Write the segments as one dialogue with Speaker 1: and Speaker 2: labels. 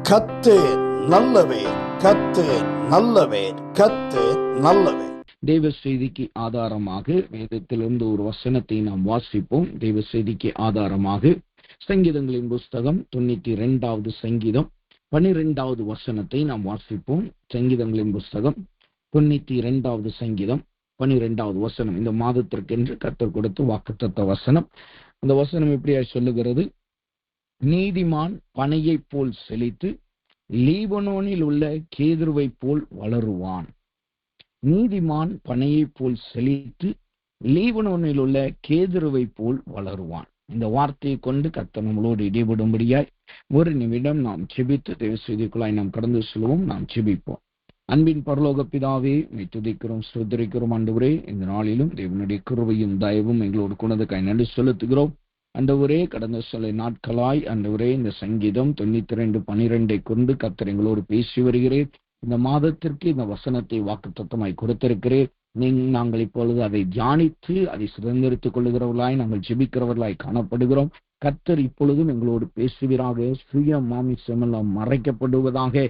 Speaker 1: கர்த்தர் நல்லவர், கர்த்தர் நல்லவர், கர்த்தர் நல்லவர்.
Speaker 2: தேவ செய்திக்கு ஆதாரமாக வேதத்திலிருந்து ஒரு வசனத்தை நாம் வாசிப்போம். தேவ செய்திக்கு ஆதாரமாக சங்கீதங்களின் புஸ்தகம் 92வது சங்கீதம் 12வது வசனத்தை நாம் வாசிப்போம். சங்கீதங்களின் புஸ்தகம் 92வது சங்கீதம் 12வது வசனம் இந்த மாதத்திற்கென்று கர்த்தர் கொடுத்து வாக்குத்தத்த வசனம். அந்த வசனம் எப்படியா சொல்லுகிறது? நீதிமான் பனையை போல் செழித்து லீபனோனில் உள்ள கேதுருவை போல் வளருவான். நீதிமான் பனையை போல் செழித்து லீபனோனில் உள்ள கேதுருவை போல் வளருவான். இந்த வார்த்தையை கொண்டு கர்த்தர் நம்மளோடு இடைபடும்படியாய் ஒரு நிமிடம் நாம் செபித்து தேவ செய்திக்குள்ளாய் நாம் கடந்து செல்வோம். நாம் செபிப்போம். அன்பின் பரலோக பிதாவே, துதிக்கிறோம், ஸ்தோத்திரிக்கிறோம். ஆண்டவரே, இந்த நாளிலும் தேவனுடைய கிருபையும் தயவும் எங்களோடு கொண்டதுக்காய் நன்றி செலுத்துகிறோம். ஆண்டவரே, கடந்த சில நாட்களாய் ஆண்டவரே இந்த சங்கீதம் 92:12 கொண்டு கர்த்தர் எங்களோடு பேசி வருகிறேன். இந்த மாதத்திற்கு இந்த வசனத்தை வாக்குத்தத்தமாய் கொடுத்திருக்கிறேன். நாங்கள் இப்பொழுது அதை தியானித்து அதை சுதந்திரித்துக் கொள்ளுகிறவர்களாய் நாங்கள் ஜெபிக்கிறவர்களாய் காணப்படுகிறோம். கர்த்தர் இப்பொழுதும் எங்களோடு பேசுவீராக. சுய மாமிசமெல்லாம் மறைக்கப்படுவதாக,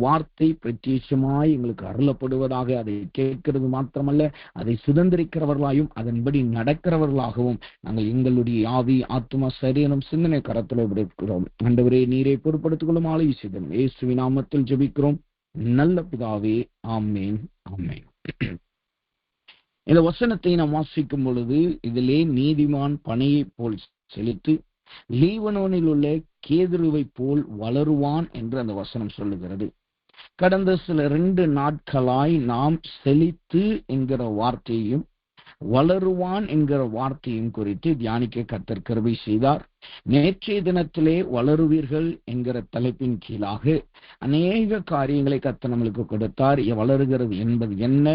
Speaker 2: வார்த்தை பிரத்யட்சமாய் எங்களுக்கு அருளப்படுவதாக. அதை கேட்கிறது மாத்திரமல்ல, அதை சுதந்திரிக்கிறவர்களாயும் அதன்படி நடக்கிறவர்களாகவும் நாங்கள் எங்களுடைய ஆவி, ஆத்மா, சரீரம், சிந்தனை கரத்தில் விடுக்கிறோம். ஆண்டவரே, நீரை பொறுப்படுத்திக் கொள்ளும். ஆலோசிதன் இயேசுவின் நாமத்தில் ஜெபிக்கிறோம் நல்ல பிதாவே, ஆமென், ஆமென். இந்த வசனத்தை நாம் வாசிக்கும் பொழுது இதிலே நீதிமான் பனையை போல் செழித்து லீபனோனில் உள்ள கேதுருவை போல் வளருவான் என்று அந்த வசனம் சொல்லுகிறது. கடந்த சில 2 நாட்களாய் நாம் செழித்து என்கிற வார்த்தையையும் வளருவான் என்கிற வார்த்தையும் குறித்து தியானிக்க கர்த்தர் கிருபை செய்தார். நேற்றைய தினத்திலே வளருவீர்கள் என்கிற தலைப்பின் கீழாக அநேக காரியங்களை கர்த்தர் நம்மளுக்கு கொடுத்தார். வளருகிறது என்பது என்ன,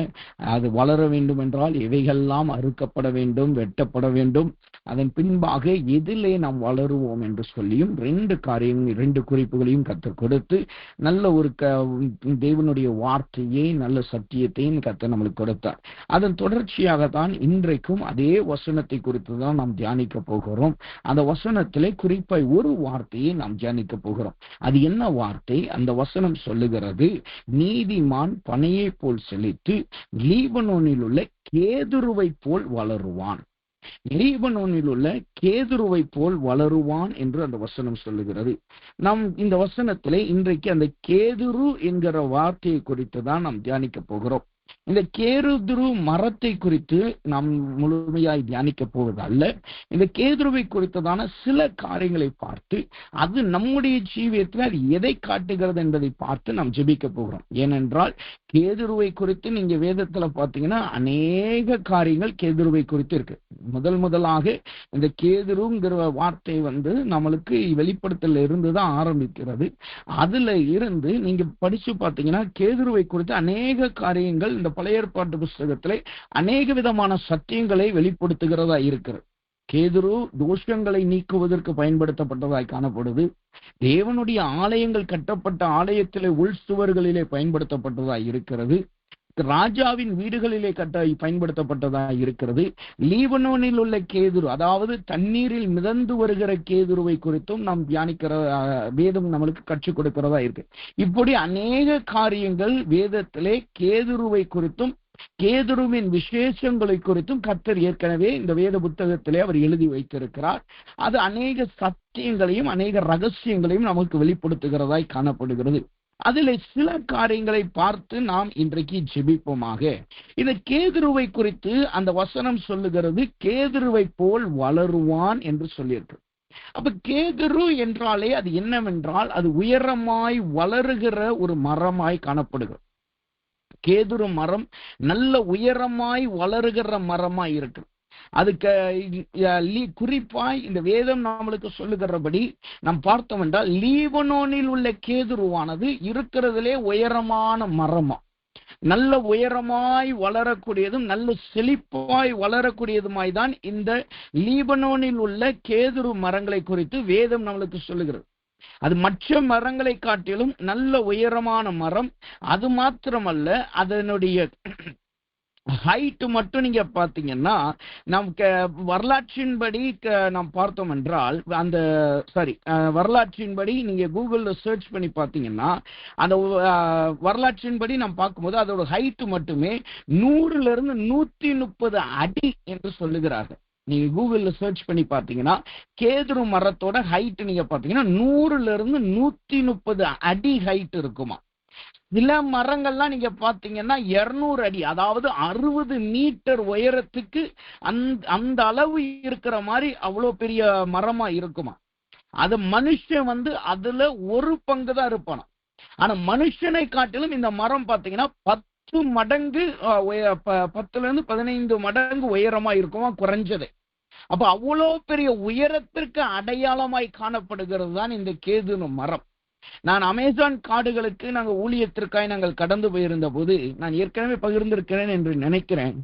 Speaker 2: அது வளர வேண்டும் என்றால் எவைகள்லாம் அறுக்கப்பட வேண்டும், வெட்டப்பட வேண்டும், அதன் பின்பாக எதிலே நாம் வளருவோம் என்று சொல்லியும் 2 குறிப்புகளையும் கர்த்தர் கொடுத்து நல்ல ஒரு தேவனுடைய வார்த்தையை, நல்ல சத்தியத்தையும் கர்த்தர் நம்மளுக்கு கொடுத்தார். அதன் தொடர்ச்சியாகத்தான் இன்றைக்கும் அதே வசனத்தை குறித்து தான் நாம் தியானிக்க போகிறோம். அந்த வசனத்திலே குறிப்பாய் ஒரு வார்த்தையை நாம் தியானிக்க போகிறோம். அது என்ன வார்த்தை? அந்த வசனம் சொல்லுகிறது, நீதிமான் பனையை போல் செழித்து லீபனோனில் உள்ள கேதுருவை போல் வளருவான். லீபனோனில் உள்ள கேதுருவை போல் வளருவான் என்று அந்த வசனம் சொல்லுகிறது. நாம் இந்த வசனத்திலே இன்றைக்கு அந்த கேதுரு என்கிற வார்த்தையை குறித்து தான் நாம் தியானிக்க போகிறோம். இந்த கேதுரு மரத்தை குறித்து நாம் முழுமையாய் தியானிக்க போவது அல்ல. இந்த கேதுருவை குறித்ததான சில காரியங்களை பார்த்து அது நம்முடைய ஜீவியத்தில் அது எதை காட்டுகிறது என்பதை பார்த்து நாம் ஜெபிக்க போகிறோம். ஏனென்றால் கேதுருவை குறித்து நீங்க வேதத்துல பார்த்தீங்கன்னா அநேக காரியங்கள் கேதுருவை குறித்து இருக்கு. முதலாக இந்த கேதுருங்கிற வார்த்தை நம்மளுக்கு வெளிப்படுத்தல இருந்துதான் ஆரம்பிக்கிறது. அதுல இருந்து நீங்க படிச்சு பார்த்தீங்கன்னா கேதுருவை குறித்து அநேக காரியங்கள் இந்த பழைய ஏற்பாட்டு புஸ்தகத்திலே அநேக விதமான சத்தியங்களை வெளிப்படுத்துகிறதா இருக்கிறது. கேதுரு தோஷங்களை நீக்குவதற்கு பயன்படுத்தப்பட்டதாய் காணப்படுது. தேவனுடைய ஆலயங்கள் கட்டப்பட்ட ஆலயத்திலே உள் சுவர்களிலே பயன்படுத்தப்பட்டதாய் இருக்கிறது. ராஜாவின் வீடுகளிலே பயன்படுத்தப்பட்டதாக இருக்கிறது. லீபனோனில் உள்ள கேதுரு, அதாவது தண்ணீரில் மிதந்து வருகிற கேதுருவை குறித்தும் நாம் தியானிக்கிற வேதம் நம்மளுக்கு கற்றுக் கொடுக்கிறதா இருக்கு. இப்படி அநேக காரியங்கள் வேதத்திலே கேதுருவை குறித்தும் கேதுருவின் விசேஷங்களை குறித்தும் கர்த்தர் ஏற்கனவே இந்த வேத புத்தகத்திலே அவர் எழுதி வைத்திருக்கிறார். அது அநேக சத்தியங்களையும் அநேக ரகசியங்களையும் நமக்கு வெளிப்படுத்துகிறதாய் காணப்படுகிறது. அதில் சில காரியங்களை பார்த்து நாம் இன்றைக்கு ஜெபிப்போமாக. இந்த கேதுருவை குறித்து அந்த வசனம் சொல்லுகிறது, கேதுருவை போல் வளருவான் என்று சொல்லியிருக்கு. அப்ப கேதுரு என்றாலே அது என்னவென்றால் அது உயரமாய் வளருகிற ஒரு மரமாய் காணப்படுகிறது. கேதுரு மரம் நல்ல உயரமாய் வளருகிற மரமாய் இருக்கு. அதுக்கு குறிப்பாய் இந்த வேதம் நம்மளுக்கு சொல்லுகிறபடி நாம் பார்த்தோம் என்றால் லீபனோனில் உள்ள கேதுருவானது இருக்கிறதுலே உயரமான மரமா, நல்ல உயரமாய் வளரக்கூடியதும் நல்ல செழிப்பாய் வளரக்கூடியதுமாய் தான் இந்த லீபனோனில் உள்ள கேதுரு மரங்களை குறித்து வேதம் நம்மளுக்கு சொல்லுகிறது. அது மற்ற மரங்களை காட்டிலும் நல்ல உயரமான மரம். அது மாத்திரமல்ல, அதனுடைய ஹைட் மட்டும் நீங்க பாத்தீங்கன்னா நமக்கு வரலாற்றின்படி நாம் பார்த்தோம் என்றால் அந்த வரலாற்றின்படி நீங்க கூகுள்ல சர்ச் பண்ணி பார்த்தீங்கன்னா அந்த வரலாற்றின்படி நாம் பார்க்கும்போது அதோட ஹைட் மட்டுமே 100ல இருந்து 130 அடி என்று சொல்லுகிறார்கள். நீங்க கூகுள்ல சர்ச் பண்ணி பார்த்தீங்கன்னா கேதுரு மரத்தோட ஹைட் நீங்க பார்த்தீங்கன்னா 100ல இருந்து 130 அடி ஹைட் இருக்குமா. சில மரங்கள்லாம் நீங்க பாத்தீங்கன்னா 200 அடி, அதாவது 60 மீட்டர் உயரத்துக்கு அந்த அளவு இருக்கிற மாதிரி அவ்வளவு பெரிய மரமா இருக்குமா. அது மனுஷன் அதுல ஒரு பங்கு தான் இருப்பானா. ஆனா மனுஷனை காட்டிலும் இந்த மரம் பாத்தீங்கன்னா 10 மடங்கு 10ல இருந்து 15 மடங்கு உயரமா இருக்குமா குறைஞ்சது. அப்ப அவ்வளோ பெரிய உயரத்திற்கு அடையாளமாய் காணப்படுகிறது தான் இந்த கேதுரு மரம். நான் அமேசான் காடுகளுக்கு நாங்கள் ஊழியத்திற்காய் நாங்கள் கடந்து போயிருந்த போது, நான் ஏற்கனவே பகிர்ந்திருக்கிறேன் என்று நினைக்கிறேன்,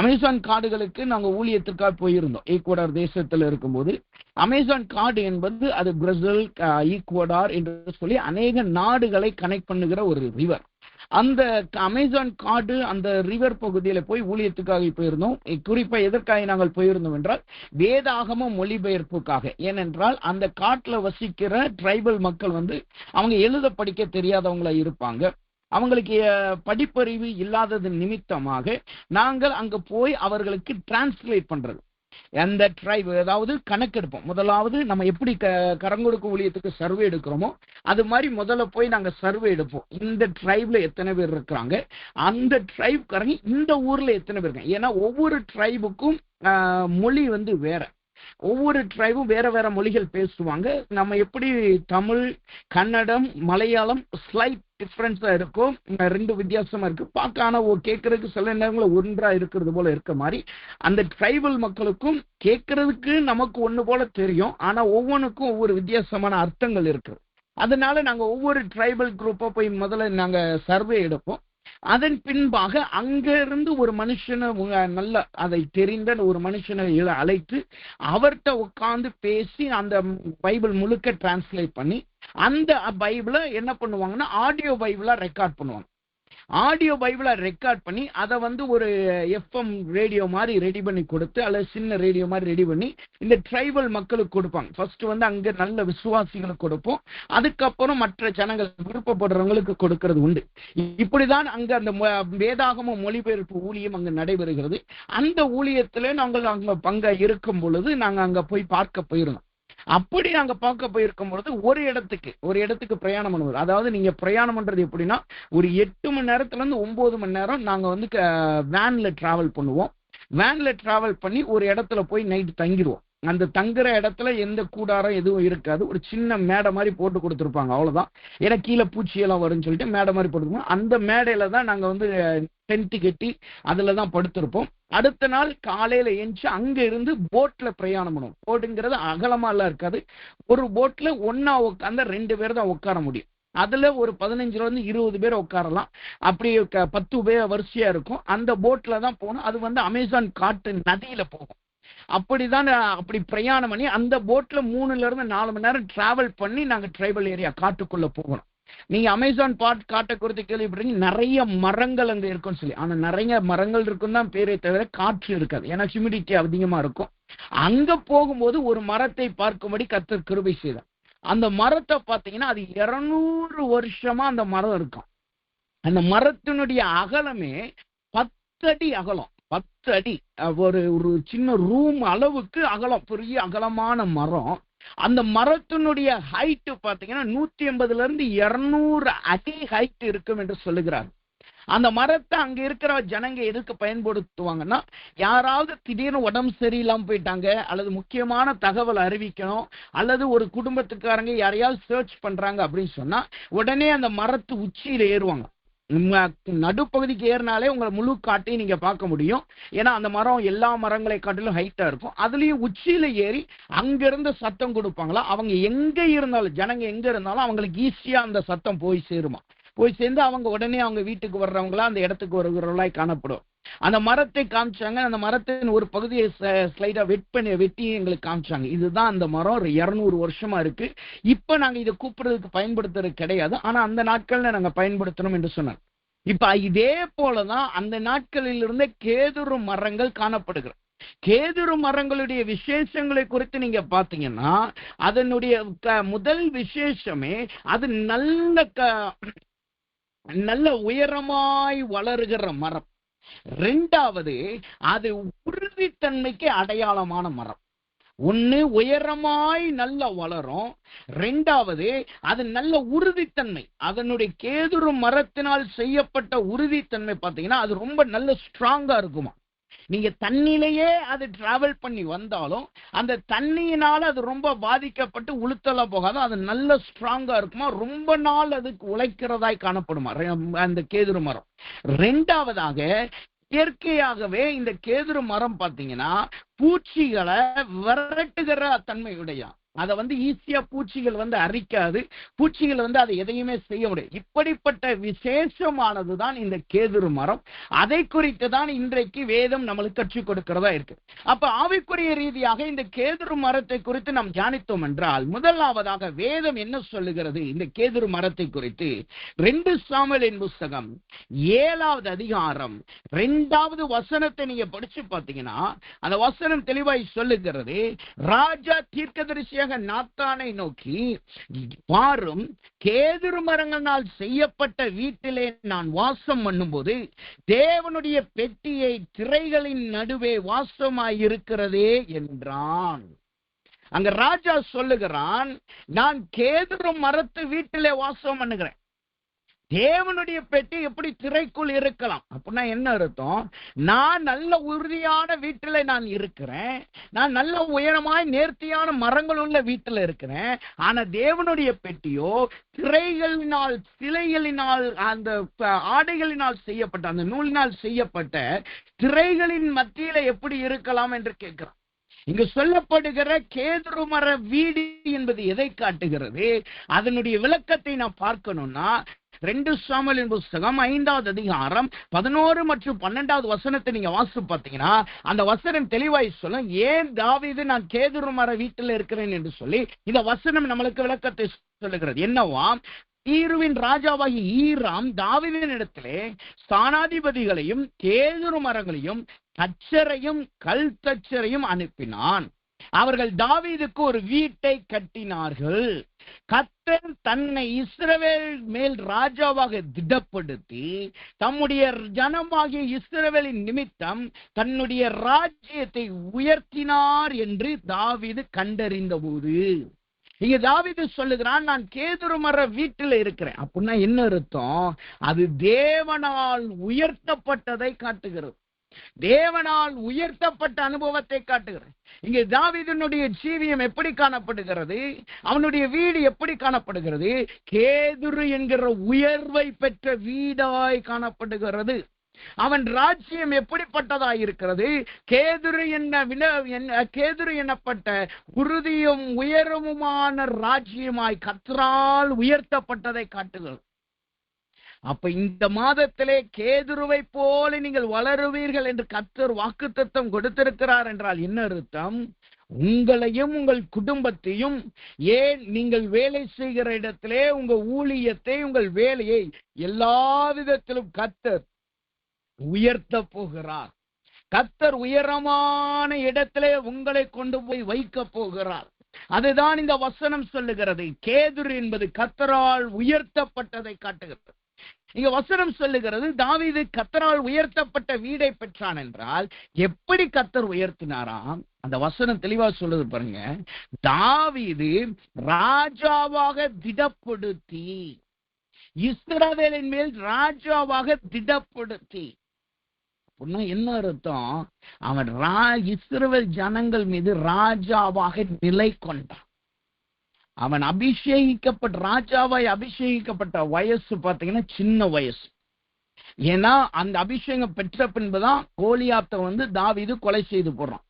Speaker 2: அமேசான் காடுகளுக்கு நாங்கள் ஊழியத்திற்காக போயிருந்தோம். ஈக்குவடார் தேசத்தில் இருக்கும்போது அமேசான் காடு என்பது அது பிரேசில், ஈக்குவடார் என்று சொல்லி அநேக நாடுகளை கனெக்ட் பண்ணுகிற ஒரு ரிவர். அந்த அமேசான் காடு அந்த ரிவர் பகுதியில போய் ஊழியத்துக்காக போயிருந்தோம். குறிப்பா எதற்காக நாங்கள் போயிருந்தோம் என்றால் வேதாகம மொழிபெயர்ப்புக்காக. ஏனென்றால் அந்த காட்டுல வசிக்கிற ட்ரைபல் மக்கள் அவங்க எழுத படிக்க தெரியாதவங்களா இருப்பாங்க. அவங்களுக்கு படிப்பறிவு இல்லாதது நிமித்தமாக நாங்கள் அங்க போய் அவர்களுக்கு டிரான்ஸ்லேட் பண்றது. அந்த ட்ரைப், அதாவது கணக்கெடுப்போம். முதலாவது நம்ம எப்படி கரங்கொடுக்கும் ஊழியத்துக்கு சர்வே எடுக்கிறோமோ அது மாதிரி முதல்ல போய் நாங்க சர்வே எடுப்போம். இந்த ட்ரைப்ல எத்தனை பேர் இருக்கிறாங்க, அந்த ட்ரைப்காரங்க இந்த ஊர்ல எத்தனை பேர் இருக்காங்க. ஏன்னா ஒவ்வொரு ட்ரைபுக்கும் மொழி வேற. ஒவ்வொரு ட்ரைபும் வேற வேற மொழிகள் பேசுவாங்க. நம்ம எப்படி தமிழ், கன்னடம், மலையாளம் ஸ்லைட் டிஃபரன்ஸா இருக்கும், 2 வித்தியாசமா இருக்கு பார்க்க. ஆனா கேட்கறதுக்கு சில நேரங்களில் ஒன்றா இருக்கிறது போல இருக்க மாதிரி அந்த ட்ரைபல் மக்களுக்கும் கேட்கறதுக்கு நமக்கு ஒண்ணு போல தெரியும். ஆனா ஒவ்வொன்றுக்கும் ஒவ்வொரு வித்தியாசமான அர்த்தங்கள் இருக்கு. அதனால நாங்க ஒவ்வொரு ட்ரைபல் குரூப்பா போய் முதல்ல நாங்க சர்வே எடுப்போம். அதன் பின்பாக அங்க இருந்து ஒரு மனுஷனை, நல்ல அதை தெரிந்த ஒரு மனுஷனை அழைத்து அவர்கிட்ட உட்கார்ந்து பேசி அந்த பைபிள் முழுக்க டிரான்ஸ்லேட் பண்ணி அந்த பைபிளை என்ன பண்ணுவாங்கன்னா ஆடியோ பைபிளா ரெக்கார்ட் பண்ணுவாங்க. ஆடியோ பைபிளை ரெக்கார்ட் பண்ணி அதை ஒரு எஃப்எம் ரேடியோ மாதிரி ரெடி பண்ணி கொடுத்து, அல்லது சின்ன ரேடியோ மாதிரி ரெடி பண்ணி இந்த ட்ரைபல் மக்களுக்கு கொடுப்பாங்க. ஃபர்ஸ்ட் அங்க நல்ல விசுவாசிகளுக்கு கொடுப்போம், அதுக்கப்புறம் மற்ற ஜனங்கள் விருப்பப்படுறவங்களுக்கு கொடுக்கிறது உண்டு. இப்படிதான் அங்க அந்த வேதாகம மொழிபெயர்ப்பு ஊழியம் அங்க நடைபெறுகிறது. அந்த ஊழியத்துல நாங்கள் அங்க பங்கா இருக்கும் பொழுது நாங்க அங்க போய் பார்க்க போயிருந்தோம். அப்படி நாங்க பார்க்க போயிருக்கும் பொழுது ஒரு இடத்துக்கு பிரயாணம் பண்ணுவது. அதாவது நீங்க பிரயாணம் பண்றது எப்படின்னா ஒரு 8 மணி நேரத்துல இருந்து 9 மணி நேரம் நாங்க வேன்ல டிராவல் பண்ணுவோம். வேன்ல டிராவல் பண்ணி ஒரு இடத்துல போய் நைட்டு தங்கிடுவோம். அந்த தங்குற இடத்துல எந்த கூடாரம் எதுவும் இருக்காது. ஒரு சின்ன மேடை மாதிரி போட்டு கொடுத்துருப்பாங்க, அவ்வளவுதான். ஏன்னா கீழே பூச்சியெல்லாம் வரும்னு சொல்லிட்டு மேடை மாதிரி போட்டுருப்போம். அந்த மேடையில தான் நாங்க டென்ட் கட்டி அதுல தான் படுத்திருப்போம். அடுத்த நாள் காலையில எஞ்சி அங்க இருந்து போட்ல பிரயாணம் பண்ணுவோம். போட்டுங்கிறது அகலமா எல்லாம் இருக்காது. ஒரு போட்ல ஒன்னா உட்கார்ந்து 2 பேர் தான் உட்கார முடியும். அதுல ஒரு 15ல இருந்து 20 பேர் உட்காரலாம். அப்படி 10 பேர் வரிசையா இருக்கும். அந்த போட்ல தான் போகணும். அது அமேசான் காட்டு நதியில போகும். அப்படிதான் அப்படி பிரயாணம் பண்ணி அந்த போட்ல 3ல இருந்து 4 மணி நேரம் டிராவல் பண்ணி நாங்க ட்ரைபல் ஏரியா காட்டுக்குள்ள போகணும். நீங்க அமேசான் காட்டை குறித்து கேள்விப்படுறீங்க, நிறைய மரங்கள் அங்க இருக்கும்னு சொல்லி. ஆனா நிறைய மரங்கள் இருக்கும் தான் பேரே தவிர காற்று இருக்காது. ஏன்னா ஹியூமிடிட்டி அதிகமா இருக்கும். அங்க போகும்போது ஒரு மரத்தை பார்க்கும்படி கர்த்தர் கிருபை செய்தார். அந்த மரத்தை பார்த்தீங்கன்னா அது 200 வருஷமா அந்த மரம் இருக்கும். அந்த மரத்தினுடைய அகலமே 10 அடி அகலம். 10 அடி, ஒரு சின்ன ரூம் அளவுக்கு அகலம், பெரிய அகலமான மரம். அந்த மரத்தினுடைய ஹைட் பாத்தீங்கன்னா 180ல இருந்து 200 அடி ஹைட் இருக்கும் என்று சொல்லுகிறார். அந்த மரத்தை அங்க இருக்கிற ஜனங்க எதுக்கு பயன்படுத்துவாங்கன்னா, யாராவது திடீர்னு உடம்பு சரியில்லாம போயிட்டாங்க, அல்லது முக்கியமான தகவல் அறிவிக்கணும், அல்லது ஒரு குடும்பத்துக்காரங்க யாரையாவது சர்ச் பண்றாங்க அப்படின்னு சொன்னா உடனே அந்த மரத்து உச்சியில ஏறுவாங்க. நடுப்பகுதிக்கு ஏறினாலே உங்களை முழு காட்டையும் நீங்க பார்க்க முடியும். ஏன்னா அந்த மரம் எல்லா மரங்களை காட்டிலும் ஹைட்டா இருக்கும். அதுலயும் உச்சியில ஏறி அங்கிருந்து சத்தம் கொடுப்பாங்களா. அவங்க எங்க இருந்தாலும், ஜனங்க எங்க இருந்தாலும் அவங்களுக்கு ஈஸியா அந்த சத்தம் போய் சேருமா. போய் சேர்ந்து அவங்க உடனே அவங்க வீட்டுக்கு வர்றவங்களா அந்த இடத்துக்கு வருகிறவர்களாய் காணப்படும். அந்த மரத்தை காமிச்சாங்க. அந்த மரத்தின் ஒரு பகுதியை ஸ்லைடா வெட்டி எங்களுக்கு காமிச்சாங்க. இதுதான் அந்த மரம் 200 வருஷமா இருக்கு. இப்ப நாங்க இதை கூப்பிடுறதுக்கு பயன்படுத்துறது கிடையாது. ஆனா அந்த நாட்கள்ல நாங்க பயன்படுத்தணும் என்று சொன்னாங்க. இப்ப இதே போலதான் அந்த நாட்களில் இருந்த கேதுரு மரங்கள் காணப்படுகிறது. கேதுரு மரங்களுடைய விசேஷங்களை குறித்து நீங்க பாத்தீங்கன்னா, அதனுடைய முதல் விசேஷமே அது நல்ல உயரமாய் வளருகிற மரம். இரண்டாவது, அது உறுதித்தன்மைக்கு அடையாளமான மரம். ஒன்னு உயரமாய் நல்ல வளரும், இரண்டாவது அது நல்ல உறுதித்தன்மை. அதனுடைய கேதுரு மரத்தினால் செய்யப்பட்ட உறுதித்தன்மை பார்த்தீங்கன்னா அது ரொம்ப நல்ல ஸ்ட்ராங்கா இருக்குமா. நீங்க தண்ணியிலேயே அது டிராவல் பண்ணி வந்தாலும் அந்த தண்ணியினால அது ரொம்ப பாதிக்கப்பட்டு உளுத்தலாம் போகாது. அது நல்ல ஸ்ட்ராங்கா இருக்குமா, ரொம்ப நாள் அதுக்கு உழைக்கிறதாய் காணப்படுமா அந்த கேதுரு மரம். இரண்டாவதாக, இயற்கையாகவே இந்த கேதுரு மரம் பார்த்தீங்கன்னா பூச்சிகளை விரட்டுகிற தன்மையுடைய, அதை ஈஸியா பூச்சிகள் அரிக்காது, பூச்சிகள் அதை எதையுமே செய்ய முடியும். இப்படிப்பட்ட விசேஷமானதுதான் இந்த கேதுரு மரம். அதை குறித்து தான் இன்றைக்கு வேதம் நம்மளுக்கு கற்றுக் கொடுக்கிறதா இருக்கு. அப்ப ஆவிக்குரிய ரீதியாக இந்த கேதுரு மரத்தை குறித்து நாம் தியானித்தோம் என்றால், முதலாவதாக வேதம் என்ன சொல்லுகிறது இந்த கேதுரு மரத்தை குறித்து? 2 சாமுவேலின் புஸ்தகம் 7வது அதிகாரம் 2வது வசனத்தை நீங்க படிச்சு பார்த்தீங்கன்னா அந்த வசனம் தெளிவாய் சொல்லுகிறது. ராஜா தீர்க்கதரிசியாக நாத்தானை நோக்கி, பாரும், கேதுரு மரங்களால் செய்யப்பட்ட வீட்டிலே நான் வாசம் பண்ணும்போது தேவனுடைய பெட்டியை திரைகளின் நடுவே வாசமாயிருக்கிறதே என்றான். அங்க ராஜா சொல்லுகிறான், நான் கேதுரு மரத்து வீட்டிலே வாசம் பண்ணுகிறேன். தேவனுடைய பெட்டி எப்படி திரைக்குள் இருக்கலாம் அப்படின்னா என்ன அர்த்தம்? நான் நல்ல உறுதியான வீட்டில நான் இருக்கிறேன், நான் நல்ல உயரமாய் நேர்த்தியான மரங்கள் உள்ள வீட்டில் இருக்கிறேன். ஆனா தேவனுடைய பெட்டியோ திரைகளினால், சிலைகளினால், அந்த ஆடைகளினால் செய்யப்பட்ட, அந்த நூலினால் செய்யப்பட்ட திரைகளின் மத்தியில எப்படி இருக்கலாம் என்று கேட்கிறான். இங்கு சொல்லப்படுகிற கேதுரு மர வீடு என்பது எதை காட்டுகிறது? அதனுடைய விளக்கத்தை நாம் பார்க்கணும்னா 2 சாமுவேலின் புஸ்தகம் 5வது அதிகாரம் 11 மற்றும் 12வது வசனத்தை நீங்க வாசித்து பார்த்தீங்கன்னா அந்த வசனம் தெளிவாய் சொல்லும், ஏன் தாவீது நான் கேதுரு மர வீட்டில் இருக்கிறேன் என்று சொல்லி இந்த வசனம் நம்மளுக்கு விளக்கத்தை சொல்லுகிறது. என்னவாம்? தீருவின் ராஜாவாகி ஈராம் தாவீதின் இடத்திலே ஸ்தானாதிபதிகளையும் கேதுரு மரங்களையும் தச்சரையும் கல் தச்சரையும் அனுப்பினான். அவர்கள் தாவீதுக்கு ஒரு வீட்டை கட்டினார்கள். கர்த்தர் தன்னை இஸ்ரவேல் மேல் ராஜாவாக திடப்படுத்தி தம்முடைய ஜனமாகிய இஸ்ரவேலின் நிமித்தம் தன்னுடைய ராஜ்யத்தை உயர்த்தினார் என்று தாவீது கண்டறிந்த போது, இங்க தாவீது சொல்லுகிறான், நான் கேதுரு மர வீட்டில் இருக்கிறேன். அப்படின்னா என்ன அர்த்தம்? அது தேவனால் உயர்த்தப்பட்டதை காட்டுகிறது, தேவனால் உயர்த்தப்பட்ட அனுபவத்தை காட்டுகிறது. இங்கே தாவீதினுடைய ஜீவியம் எப்படி காணப்படுகிறது? அவனுடைய வீடு எப்படி காணப்படுகிறது? கேதுரு என்கிற உயர்வை பெற்ற வீடாய் காணப்படுகிறது. அவன் ராஜ்யம் எப்படிப்பட்டதாய் இருக்கிறது? கேதுரு எனப்பட்ட உறுதியும் உயரமுமான ராஜ்யமாய் கர்த்தரால் உயர்த்தப்பட்டதை காட்டுகிறது. அப்ப இந்த மாதத்திலே கேதுருவை போல நீங்கள் வளருவீர்கள் என்று கர்த்தர் வாக்குத்தத்தம் கொடுத்திருக்கிறார் என்றால் என்ன அர்த்தம்? உங்களையும் உங்கள் குடும்பத்தையும், ஏன் நீங்கள் வேலை செய்கிற இடத்திலே உங்க ஊழியத்தை, உங்கள் வேலையை எல்லா விதத்திலும் கர்த்தர் உயர்த்த போகிறார். கர்த்தர் உயரமான இடத்திலே உங்களை கொண்டு போய் வைக்க போகிறார். அதுதான் இந்த வசனம் சொல்லுகிறது. கேதுரு என்பது கர்த்தரால் உயர்த்தப்பட்டதை காட்டுகிறது. இங்க வசனம் சொல்லுகிறது, தாவீது கர்த்தரால் உயர்த்தப்பட்ட வீடை பெற்றான் என்றால் எப்படி கர்த்தர் உயர்த்தினாராம்? அந்த வசனம் தெளிவா சொல்லுது பாருங்க. தாவீது ராஜாவாக திடப்படுத்தி, இஸ்ரவேலின் மேல் ராஜாவாக திடப்படுத்தி. என்ன அர்த்தம்? அவன் இஸ்ரவேல் ஜனங்கள் மீது ராஜாவாக நிலை கொண்டான். அவன் அபிஷேகிக்கப்பட்ட ராஜாவாய் அபிஷேகிக்கப்பட்ட வயசு பார்த்தீங்கன்னா சின்ன வயசு. ஏன்னா அந்த அபிஷேகம் பெற்ற பின்புதான் கோலியாத்தை தாவீது கொலை செய்து போடுறான்.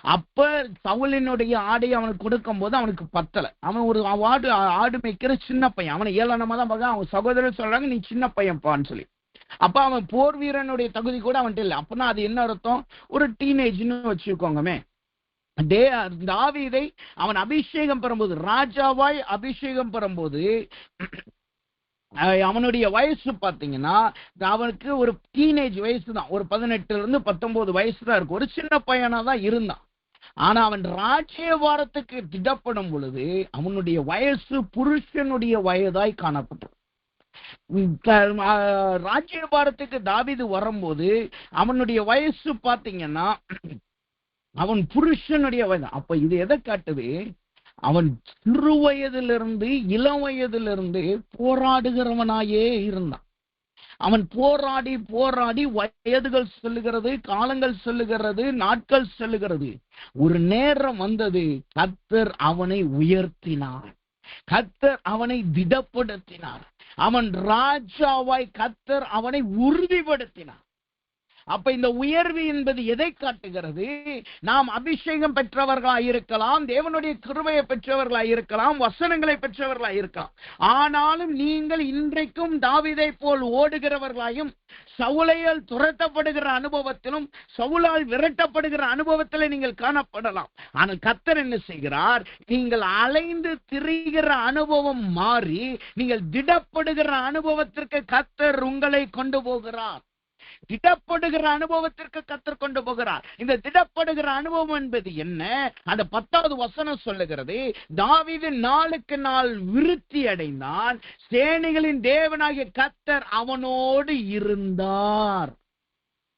Speaker 2: அப்ப சவுலினுடைய ஆடை அவனுக்கு கொடுக்கும் போது அவனுக்கு பத்தல. அவன் ஒரு ஆடு மேய்க்கிற சின்ன பையன், அவனை ஏளனமா தான் பார்க்க. அவன் சகோதரர் சொல்றாங்க, நீ சின்ன பையன்பான்னு சொல்லி. அப்ப அவன் போர் வீரனுடைய தகுதி கூட அவன்கிட்ட இல்லை. அப்பனா அது என்ன அர்த்தம்? ஒரு டீனேஜ்னு வச்சுக்கோங்கமே. தாவீதை அவன் அபிஷேகம் பெறும்போது, ராஜாவாய் அபிஷேகம் பெறும்போது அவனுடைய வயசு பாத்தீங்கன்னா அவனுக்கு ஒரு டீனேஜ் வயசு தான், ஒரு 18 இருந்து 19 வயசு தான் இருக்கு, ஒரு சின்ன பையனா தான் இருந்தான். ஆனா அவன் ராஜ்யபாரத்துக்கு திடப்படும் பொழுது அவனுடைய வயசு புருஷனுடைய வயதாய் காணப்பட்டது. ராஜ்யபாரத்துக்கு தாவீது வரும்போது அவனுடைய வயசு பாத்தீங்கன்னா அவன் புருஷனுடைய வயது. அப்ப இது எதை காட்டுது? அவன் சிறு வயதிலிருந்து இளம் வயதிலிருந்து போராடுகிறவனாயே இருந்தான். அவன் போராடி போராடி வயதுகள் சொல்லுகிறது, காலங்கள் சொல்லுகிறது, நாட்கள் சொல்லுகிறது. ஒரு நேரம் வந்தது, கர்த்தர் அவனை உயர்த்தினார், கர்த்தர் அவனை திடப்படுத்தினார், அவன் ராஜாவாய் கர்த்தர் அவனை உறுதிப்படுத்தினார். அப்ப இந்த உயர்வு என்பது எதை காட்டுகிறது? நாம் அபிஷேகம் பெற்றவர்களாய் இருக்கலாம், தேவனுடைய கிருபையை பெற்றவர்களாய் இருக்கலாம், வசனங்களை பெற்றவர்களாய் இருக்கலாம். ஆனாலும் நீங்கள் இன்றைக்கும் தாவீதை போல் ஓடுகிறவர்களாயும் சவுலால் துரத்தப்படுகிற அனுபவத்திலும் சவுலால் விரட்டப்படுகிற அனுபவத்தில் நீங்கள் காணப்படலாம். ஆனால் கர்த்தர் என்ன செய்கிறார்? நீங்கள் அலைந்து திரிகிற அனுபவம் மாறி நீங்கள் திடப்படுகிற அனுபவத்திற்கு கர்த்தர் உங்களை கொண்டு போகிறார். திடப்படுகிற அனுபவத்திற்கு கர்த்தர் கொண்டு போகிறார். இந்த திடப்படுகிற அனுபவம் என்பது என்ன? அந்த 10வது வசனம் சொல்லுகிறது, தாவீது நாளுக்கு நாள் விருத்தி அடைந்தான், சேனைகளின் தேவனாகிய கர்த்தர் அவனோடு இருந்தார்.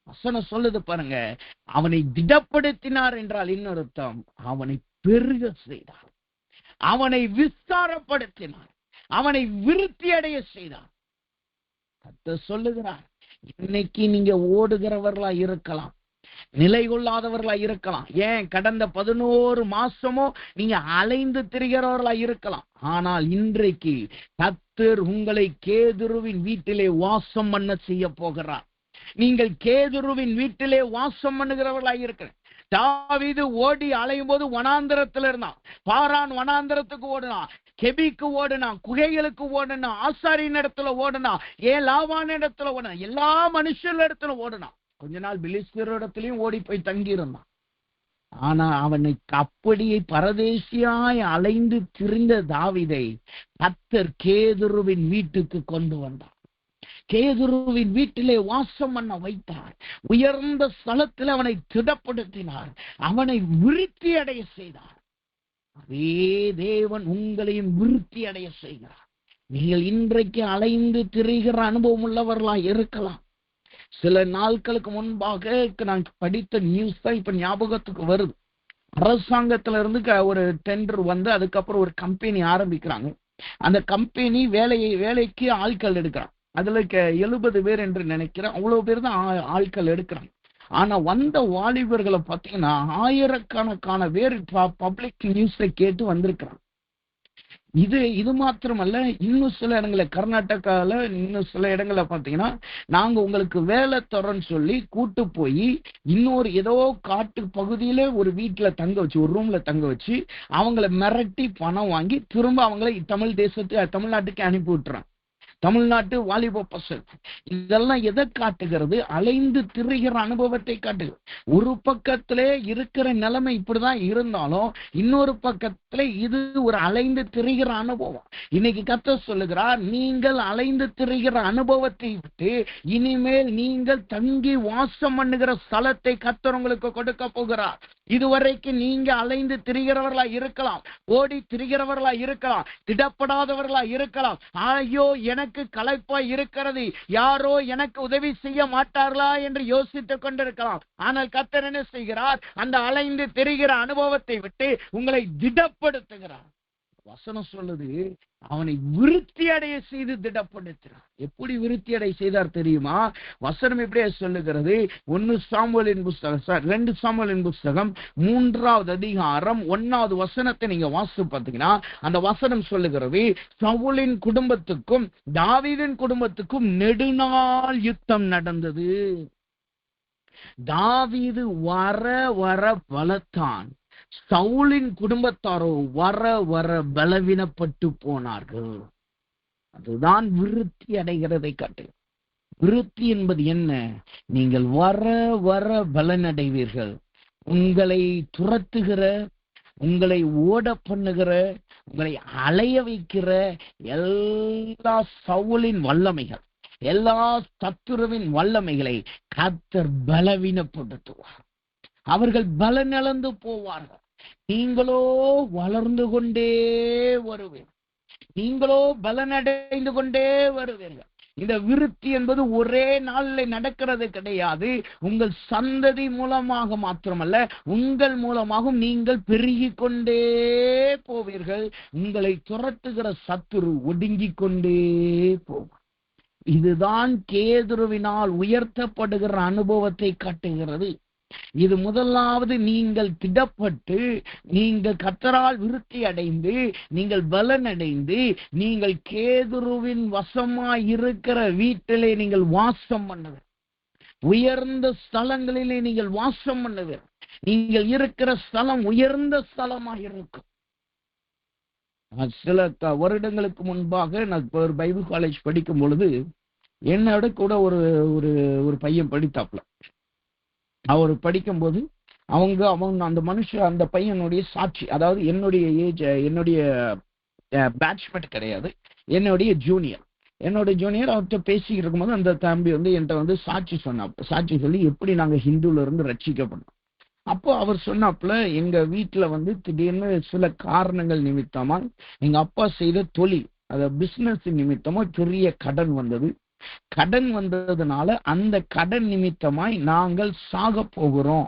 Speaker 2: வசனம் சொல்லுது பாருங்க, அவனை திடப்படுத்தினார் என்றால் இன்னொரு அர்த்தம், அவனை பெருக செய்தார், அவனை விஸ்தாரப்படுத்தினார், அவனை விருத்தி அடைய செய்தார். கர்த்தர் சொல்லுகிறார், இன்னைக்கு நீங்க ஓடுகிறவர்களா இருக்கலாம், நிலை கொள்ளாதவர்களா இருக்கலாம், ஏன் கடந்த 11 மாசமோ நீங்க அலைந்து திரிகிறவர்களா இருக்கலாம். ஆனால் இன்றைக்கு கர்த்தர் உங்களை கேதுருவின் வீட்டிலே வாசம் பண்ண செய்ய போகிறார். நீங்கள் கேதுருவின் வீட்டிலே வாசம் பண்ணுகிறவர்களாக இருக்கிற. தாவீது ஓடி அலையும் போது வனாந்தரத்தில் இருந்தான், பாரான் வனாந்தரத்துக்கு ஓடினான், கெபிக்கு ஓடினான், குகைகளுக்கு ஓடினான், ஆசாரியின் இடத்துல ஓடினான், லாவான் இடத்துல ஓடினான், எல்லா மனுஷன் இடத்துல ஓடினான். கொஞ்ச நாள் பிலிஸ்தீர் இடத்துலயும் ஓடி போய் தங்கி இருந்தான். ஆனா அவனை அப்படியே பரதேசியாய் அலைந்து திரிந்த தாவீதை கர்த்தர் கேதுருவின் வீட்டுக்கு கொண்டு வந்தார், கேதுருவின் வீட்டிலே வாசம் பண்ண வைத்தார், உயர்ந்த ஸ்தலத்தில் அவனை திடப்படுத்தினார், அவனை விருத்தி அடைய செய்தார். அதே தேவன் உங்களையும் விருத்தி அடைய செய்கிறார். நீங்கள் இன்றைக்கு அலைந்து திரிகிற அனுபவம் உள்ளவர்களா இருக்கலாம். சில நாட்களுக்கு முன்பாக நான் படித்த நியூஸ் தான் இப்ப ஞாபகத்துக்கு வருது. அரசாங்கத்துல இருந்து ஒரு டெண்டர் வந்து அதுக்கப்புறம் ஒரு கம்பெனி ஆரம்பிக்கிறாங்க. அந்த கம்பெனி வேலைக்கு ஆட்கள் எடுக்கிறாங்க. அதுல 70 பேர் என்று நினைக்கிறேன், அவ்வளவு பேர் தான் ஆட்கள் எடுக்கிறாங்க. ஆனா வந்த வாலிபர்களை பார்த்தீங்கன்னா ஆயிரக்கணக்கான பேர் பப்ளிக் நியூஸ்ல கேட்டு வந்திருக்கிறாங்க. இது மாத்திரமல்ல, இன்னும் சில இடங்கள்ல கர்நாடகால இன்னும் சில இடங்கள்ல பாத்தீங்கன்னா நாங்க உங்களுக்கு வேலை தரோன்னு சொல்லி கூட்டு போய் இன்னொரு ஏதோ காட்டு பகுதியில ஒரு வீட்டுல தங்க வச்சு, ஒரு ரூம்ல தங்க வச்சு அவங்களை மிரட்டி பணம் வாங்கி திரும்ப அவங்களை தமிழ்நாட்டுக்கு அனுப்பி விட்டுறாங்க. தமிழ்நாட்டு வாலிப பசங்க. இதெல்லாம் எதை காட்டுகிறது? அலைந்து திரிகிற அனுபவத்தை காட்டுகிறது. ஒரு பக்கத்திலே இருக்கிற நிலைமை இப்படிதான் இருந்தாலும் இன்னொரு பக்கத்துல இது ஒரு அலைந்து திரிகிற அனுபவம். இன்னைக்கு கர்த்தர் சொல்லுகிறார், நீங்கள் அலைந்து திரிகிற அனுபவத்தை விட்டு இனிமேல் நீங்கள் தங்கி வாசம் பண்ணுகிற ஸ்தலத்தை கர்த்தர் உங்களுக்கு கொடுக்க போகிறார். இதுவரைக்கும் நீங்க அலைந்து திரிகிறவர்களா இருக்கலாம், ஓடி திரிகிறவர்களா இருக்கலாம், திடப்படாதவர்களா இருக்கலாம். ஐயோ எனக்கு களைப்பா இருக்கிறது, யாரோ எனக்கு உதவி செய்ய மாட்டார்களா என்று யோசித்துக் கொண்டிருக்கலாம். ஆனால் கர்த்தர் என்ன செய்கிறார்? அந்த அலைந்து திரிகிற அனுபவத்தை விட்டு உங்களை திடப்படுத்துகிறார். வசனம் சொல்லுது, அவனை விருத்தி அடைய செய்து திடப்படுத்தினார். எப்படி விருத்தி அடைய செய்தார் தெரியுமா? வசனம் எப்படியே சொல்லுகிறது? 2 சாமுவேலின் புஸ்தகம் 3வது அதிகாரம் 1வது வசனத்தை நீங்க வாசித்து பார்த்தீங்கன்னா அந்த வசனம் சொல்லுகிறது, சவுலின் குடும்பத்துக்கும் தாவீதின் குடும்பத்துக்கும் நெடுநாள் யுத்தம் நடந்தது. தாவீது வர பலத்தான், சவுலின் குடும்பத்தாரோ வர பலவீனப்பட்டு போனார்கள். அதுதான் விருத்தி அடைகிறதை காட்டு. விருத்தி என்பது என்ன? நீங்கள் வர பலனடைவீர்கள். உங்களை துரத்துகிற உங்களை ஓட பண்ணுகிற, உங்களை அலைய வைக்கிற எல்லா சவுலின் வல்லமைகள், எல்லா சத்துருவின் வல்லமைகளை கர்த்தர் பலவீனப்படுத்துவார். அவர்கள் பலனிழந்து போவார்கள். நீங்களோ வளர்ந்து கொண்டே வருவீர்கள். நீங்களோ பலனடைந்து கொண்டே வருவீர்கள். இந்த விருத்தி என்பது ஒரே நாளில் நடக்கிறது கிடையாது. உங்கள் சந்ததி மூலமாக மாத்திரமல்ல, உங்கள் மூலமாகவும் நீங்கள் பெருகி கொண்டே போவீர்கள். உங்களை துரத்துகிற சத்துரு ஒடுங்கிக் கொண்டே போவார். இதுதான் கேதுருவினால் உயர்த்தப்படுகிற அனுபவத்தை காட்டுகிறது. இது முதலாவது, நீங்கள் திடப்பட்டு, நீங்கள் கர்த்தரால் விருத்தி அடைந்து, நீங்கள் பலன் அடைந்து, நீங்கள் கேதுருவின் வசமாய் இருக்கிற வீட்டிலே நீங்கள் வாசம் பண்ணுவீர்கள். உயர்ந்த ஸ்தலங்களிலே நீங்கள் வாசம் பண்ணுவீர்கள். நீங்கள் இருக்கிற ஸ்தலம் உயர்ந்த ஸ்தலமாக இருக்கும். சில வருடங்களுக்கு முன்பாக நான் ஒரு பைபிள் காலேஜ் படிக்கும் பொழுது என்னோட கூட ஒரு பையன் படித்தாப்ல. அவர் படிக்கும்போது அந்த மனுஷன், அந்த பையனுடைய சாட்சி, அதாவது என்னுடைய ஏஜ், என்னுடைய பேட்ச்மெட் கிடையாது, என்னுடைய ஜூனியர் அவர்கிட்ட பேசிக்கிட்டு இருக்கும்போது அந்த தம்பி என்கிட்ட சாட்சி சொல்லி எப்படி நாங்க ஹிந்துல இருந்து ரட்சிக்கப்பட்டோம். அப்போ அவர் சொன்னாப்புல, எங்க வீட்டுல திடீர்னு சில காரணங்கள் நிமித்தமா எங்க அப்பா செய்த தொழில், அத பிசினஸ் நிமித்தமா பெரிய கடன் வந்தது. கடன் வந்ததுனால அந்த கடன் நிமித்தமாய் நாங்கள் சாக போகிறோம்,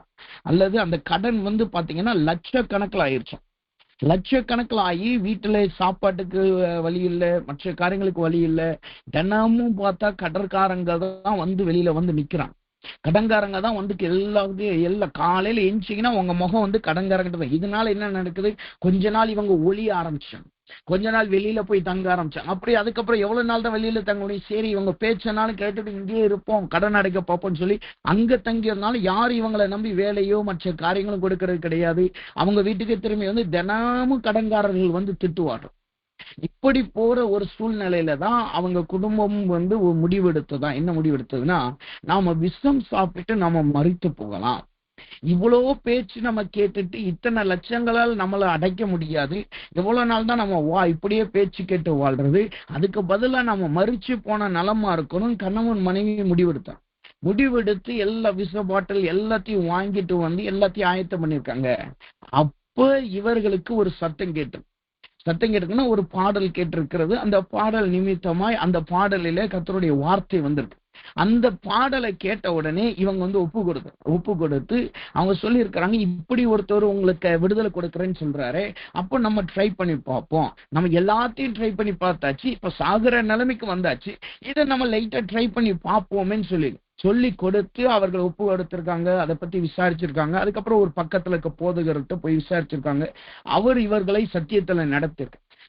Speaker 2: அல்லது அந்த கடன் பாத்தீங்கன்னா லட்சக்கணக்கில் ஆயிடுச்சு. லட்சக்கணக்கில் ஆகி வீட்டுல சாப்பாட்டுக்கு வழி இல்லை, மற்ற காரியங்களுக்கு வழி இல்லை. தினமும் பார்த்தா கடற்காரங்க தான் வெளியில நிக்கிறாங்க. கடன்காரங்க தான் எல்லா காலையில எந்திச்சிங்கன்னா உங்க முகம் கடன்காரங்கிட்ட தான். இதனால என்ன நடக்குது, கொஞ்ச நாள் இவங்க ஒளிய ஆரம்பிச்சாங்க, கொஞ்ச நாள் வெளியில போய் தங்க ஆரம்பிச்சாங்க. அப்படி அதுக்கப்புறம் எவ்வளவு நாள் தான் வெளியில தங்க முடியும், சரி இவங்க பேச்சனாலும் கேட்டுட்டு இங்கேயே இருப்போம், கடன் அடைக்க பார்ப்போம்னு சொல்லி அங்க தங்கியிருந்தாலும் யாரும் இவங்களை நம்பி வேலையோ மற்ற காரியங்களும் கொடுக்கறது கிடையாது. அவங்க வீட்டுக்கு திரும்பி தினமும் கடன்காரர்கள் திட்டுவார்கள். இப்படி போற ஒரு சூழ்நிலையில தான் அவங்க குடும்பம் முடிவெடுத்ததான். என்ன முடிவெடுத்ததுன்னா, நாம விஷம் சாப்பிட்டு நாம மரித்து போகலாம். இவ்வளவு பேச்சு நம்ம கேட்டுட்டு இத்தனை லட்சங்களால் நம்மளை அடைக்க முடியாது, எவ்வளவு நாள் தான் நம்ம இப்படியே பேச்சு கேட்டு வாழ்றது, அதுக்கு பதிலா நம்ம மரிச்சு போன நலமா இருக்கணும். கணவன் மனைவி முடிவெடுத்து எல்லா விஷ பாட்டில் எல்லாத்தையும் வாங்கிட்டு எல்லாத்தையும் ஆயத்தம் பண்ணிருக்காங்க. அப்ப இவர்களுக்கு ஒரு சத்தம் கேட்டுக்குன்னா ஒரு பாடல் கேட்டிருக்கிறது. அந்த பாடல் நிமித்தமாய் அந்த பாடலிலே கர்த்தருடைய வார்த்தை வந்திருக்கு. அந்த பாடலை கேட்ட உடனே இவங்க ஒப்பு கொடுத்து அவங்க சொல்லி இருக்கிறாங்க, இப்படி ஒருத்தர் உங்களுக்கு விடுதலை கொடுக்குறேன்னு சொல்றாரு, அப்போ நம்ம ட்ரை பண்ணி பார்ப்போம். நம்ம எல்லாத்தையும் ட்ரை பண்ணி பார்த்தாச்சு, இப்ப சாகுற நிலைமைக்கு வந்தாச்சு, இதை நம்ம லைட்டா ட்ரை பண்ணி பார்ப்போமேன்னு சொல்லி கொடுத்து அவர்கள் ஒப்பு கொடுத்திருக்காங்க. அதை பத்தி விசாரிச்சிருக்காங்க. அதுக்கப்புறம் ஒரு பக்கத்துல இருக்க போதகர்கிட்ட போய் விசாரிச்சிருக்காங்க. அவர் இவர்களை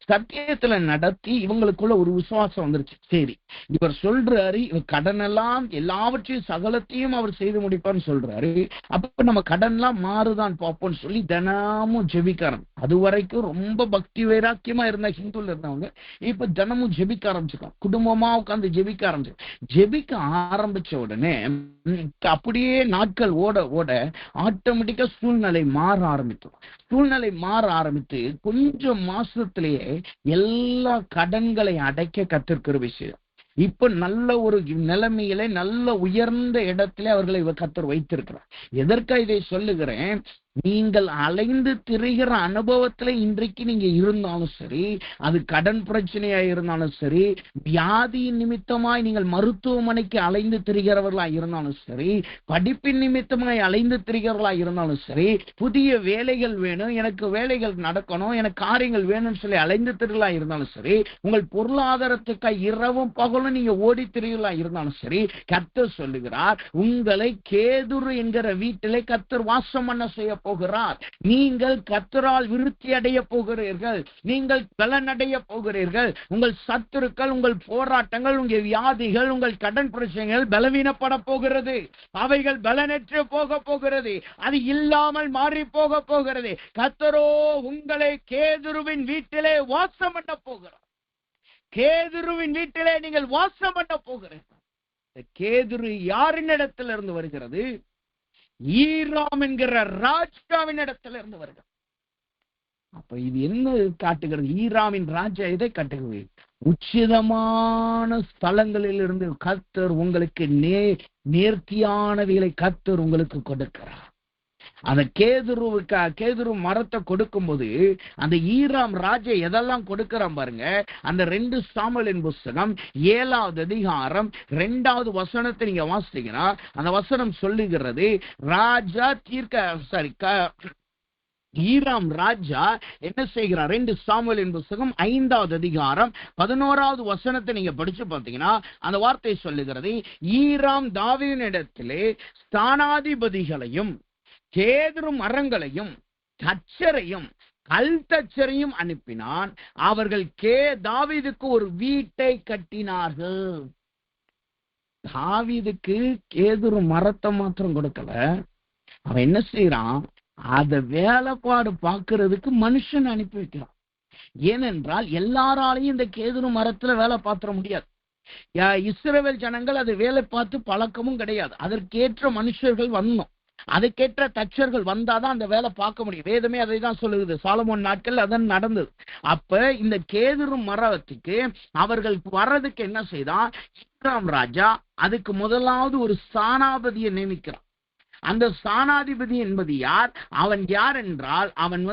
Speaker 2: சத்தியத்துல நடத்தி இவங்களுக்குள்ள ஒரு விசுவாசம் வந்துருச்சு. சரி, இவர் சொல்றாரு, இவர் கடனெல்லாம் எல்லாவற்றையும் சகலத்தையும் அவர் செய்து முடிப்பார்னு சொல்றாரு, அப்ப நம்ம கடன்லாம் மாறுதான் பார்ப்போம்னு சொல்லி தினமும் ஜெபிக்காரன். அது வரைக்கும் ரொம்ப பக்தி வைராக்கியமா இருந்த ஹிந்துல இருந்தவங்க இப்ப தினமும் ஜெபிக்க ஆரம்பிச்சிருக்காங்க. குடும்பமா உட்கார்ந்து ஜெபிக்க ஆரம்பிச்ச உடனே அப்படியே நாட்கள் ஓட ஓட ஆட்டோமேட்டிக்கா சூழ்நிலை மாற ஆரம்பித்து கொஞ்சம் மாசத்திலேயே எல்லா கடன்களை அடைக்க கர்த்தர் விஷயம். இப்ப நல்ல ஒரு நிலைமையில நல்ல உயர்ந்த இடத்துல அவர்களை கர்த்தர் வைத்திருக்கிறார். எதற்கா இதை சொல்லுகிறேன், நீங்கள் அலைந்து திரிகிற அனுபவத்துல இன்றைக்கு நீங்க இருந்தாலும் சரி, அது கடன் பிரச்சனையா இருந்தாலும் சரி, வியாதியின் நிமித்தமாய் நீங்கள் மருத்துவமனைக்கு அலைந்து திரிகிறவர்களா இருந்தாலும் சரி, படிப்பின் நிமித்தமாய் அலைந்து திரிகிறவர்களா இருந்தாலும் சரி, புதிய வேலைகள் வேணும், எனக்கு வேலைகள் நடக்கணும், எனக்கு காரியங்கள் வேணும்னு சொல்லி அலைந்து திரிகளா இருந்தாலும் சரி, உங்கள் பொருளாதாரத்துக்காக இரவும் பகலும் நீங்க ஓடி திரிகளா இருந்தாலும் சரி, கர்த்தர் சொல்லுகிறார், உங்களை கேதுரு என்கிற வீட்டிலே கர்த்தர் வாசம் பண்ண செய்ய போகிறார். நீங்கள் கர்த்தரால் விருத்தி அடைய போகிறீர்கள், நீங்கள் பலன் அடைய போகிறீர்கள். உங்கள் சத்துருக்கள், உங்கள் போராட்டங்கள், உங்கள் வியாதிகள், உங்கள் கடன் பிரச்சனைகள் பலவீனப்பட போகிறது. அவைகள் பலனற்று போக போகிறது. அது இல்லாமல் மாறி போக போகிறது. கர்த்தரோ உங்களை கேதுருவின் வீட்டிலே வாசம் பண்ண போகிறார். கேதுருவின் வீட்டிலே நீங்கள் வாசம் பண்ண போகிறீர்கள். கேதுரு யாரின் இடத்துல இருந்து வருகிறது? ஈராம் என்கிற ராஜாவின் இடத்துல இருந்து வருகிறது. அப்ப இது என்ன காட்டுகிறது? ஈராமின் ராஜா எதை காட்டுகிறது? உச்சிதமான ஸ்தலங்களில் இருந்து கர்த்தர் உங்களுக்கு நேர்த்தியானவைகளை கர்த்தர் உங்களுக்கு கொடுக்கிறார். அந்த கேதுரு மரத்தை கொடுக்கும் போது அந்த ஈராம் ராஜா எதெல்லாம் கொடுக்கிறான் பாருங்க. அந்த 2 சாமுவேலின் புஸ்தகம் 7வது அதிகாரம் 2வது வசனத்தை நீங்க வாசித்தீங்கன்னா அந்த வசனம் சொல்லுகிறது, ஈராம் ராஜா என்ன செய்கிறார்? 2 சாமுவேலின் புஸ்தகம் 5வது அதிகாரம் 11வது வசனத்தை நீங்க படிச்சு பார்த்தீங்கன்னா அந்த வார்த்தை சொல்லுகிறது, ஈராம் தாவீதினிடத்திலே ஸ்தானாதிபதிகளையும் கேதுரு மரங்களையும் தச்சரையும் கல் தச்சரையும் அனுப்பினான். அவர்கள் தாவீதுக்கு ஒரு வீட்டை கட்டினார்கள். தாவீதுக்கு கேதுரு மரத்தை மாத்திரம் கொடுக்கல, அவன் என்ன செய்யறான்? அத வேலைப்பாடு பார்க்கறதுக்கு மனுஷன் அனுப்பி வைக்கிறான். ஏனென்றால் எல்லாராலையும் இந்த கேதுரு மரத்துல வேலை பார்த்துட முடியாது. இஸ்ரவேல் ஜனங்கள் அது வேலை பார்த்து பழக்கமும் கிடையாது. அதற்கேற்ற மனுஷர்கள் வரணும், அதுக்கேற்ற தச்சர்கள் வந்தாதான் அந்த வேலை பார்க்க முடியும். வேதமே அதை தான் சொல்லுது. சாலமோன் நாட்கள் அதான் நடந்தது. அப்ப இந்த கேதுரு மரத்துக்கு அவர்கள் வர்றதுக்கு என்ன செய்தான்? ஈராம் ராஜா அதுக்கு முதலாவது ஒரு ஸ்தானாபதியை நியமிக்கிறான். அந்த ஸ்தானாதிபதி என்பது யார்? அவன் யார் என்றால் அவன்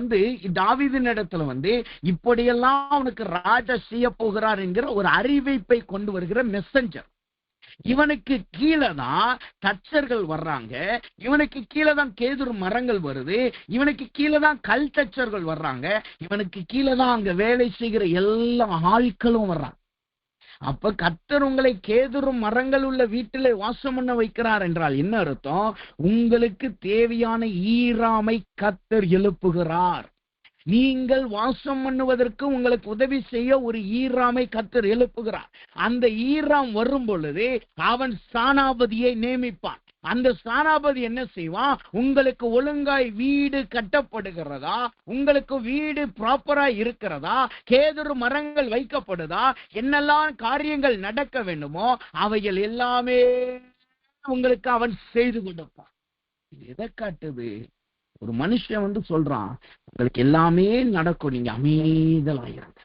Speaker 2: தாவீதினிடத்துல இப்படியெல்லாம் அவனுக்கு ராஜா செய்ய போகிறார் என்கிற ஒரு அறிவிப்பை கொண்டு வருகிற மெசஞ்சர். இவனுக்கு கீழே தான் தச்சர்கள் வர்றாங்க, இவனுக்கு கீழே தான் கேதுரு மரங்கள் வருது, இவனுக்கு கீழே தான் கல் தச்சர்கள் வர்றாங்க, இவனுக்கு கீழே தான் அங்க வேலை செய்கிற எல்லா ஆட்களும் வர்றாங்க. அப்ப கர்த்தர் உங்களை கேதுரு மரங்கள் உள்ள வீட்டிலே வாசம் பண்ண வைக்கிறார் என்றால் என்ன அர்த்தம்? உங்களுக்கு தேவையான ஈராமை கர்த்தர் எழுப்புகிறார். நீங்கள் வாசம் பண்ணுவதற்கு உங்களுக்கு உதவி செய்ய ஒரு ஈராமை கர்த்தர் எழுப்புகிறார். அந்த ஈராம் வரும் பொழுது அவன் ஸ்தானாபதியை நியமிப்பான். அந்த ஸ்தானாபதி என்ன செய்வான்? உங்களுக்கு ஒழுங்காய் வீடு கட்டப்படுகிறதா, உங்களுக்கு வீடு ப்ராப்பரா இருக்கிறதா, கேதுரு மரங்கள் வைக்கப்படுதா, என்னெல்லாம் காரியங்கள் நடக்க வேண்டுமோ அவைகள் எல்லாமே உங்களுக்கு அவன் செய்து கொடுப்பான். இது எதை காட்டுது? ஒரு மனுஷன் சொல்றான், உங்களுக்கு எல்லாமே நடக்கும், நீங்க அமைதலாயிருங்க,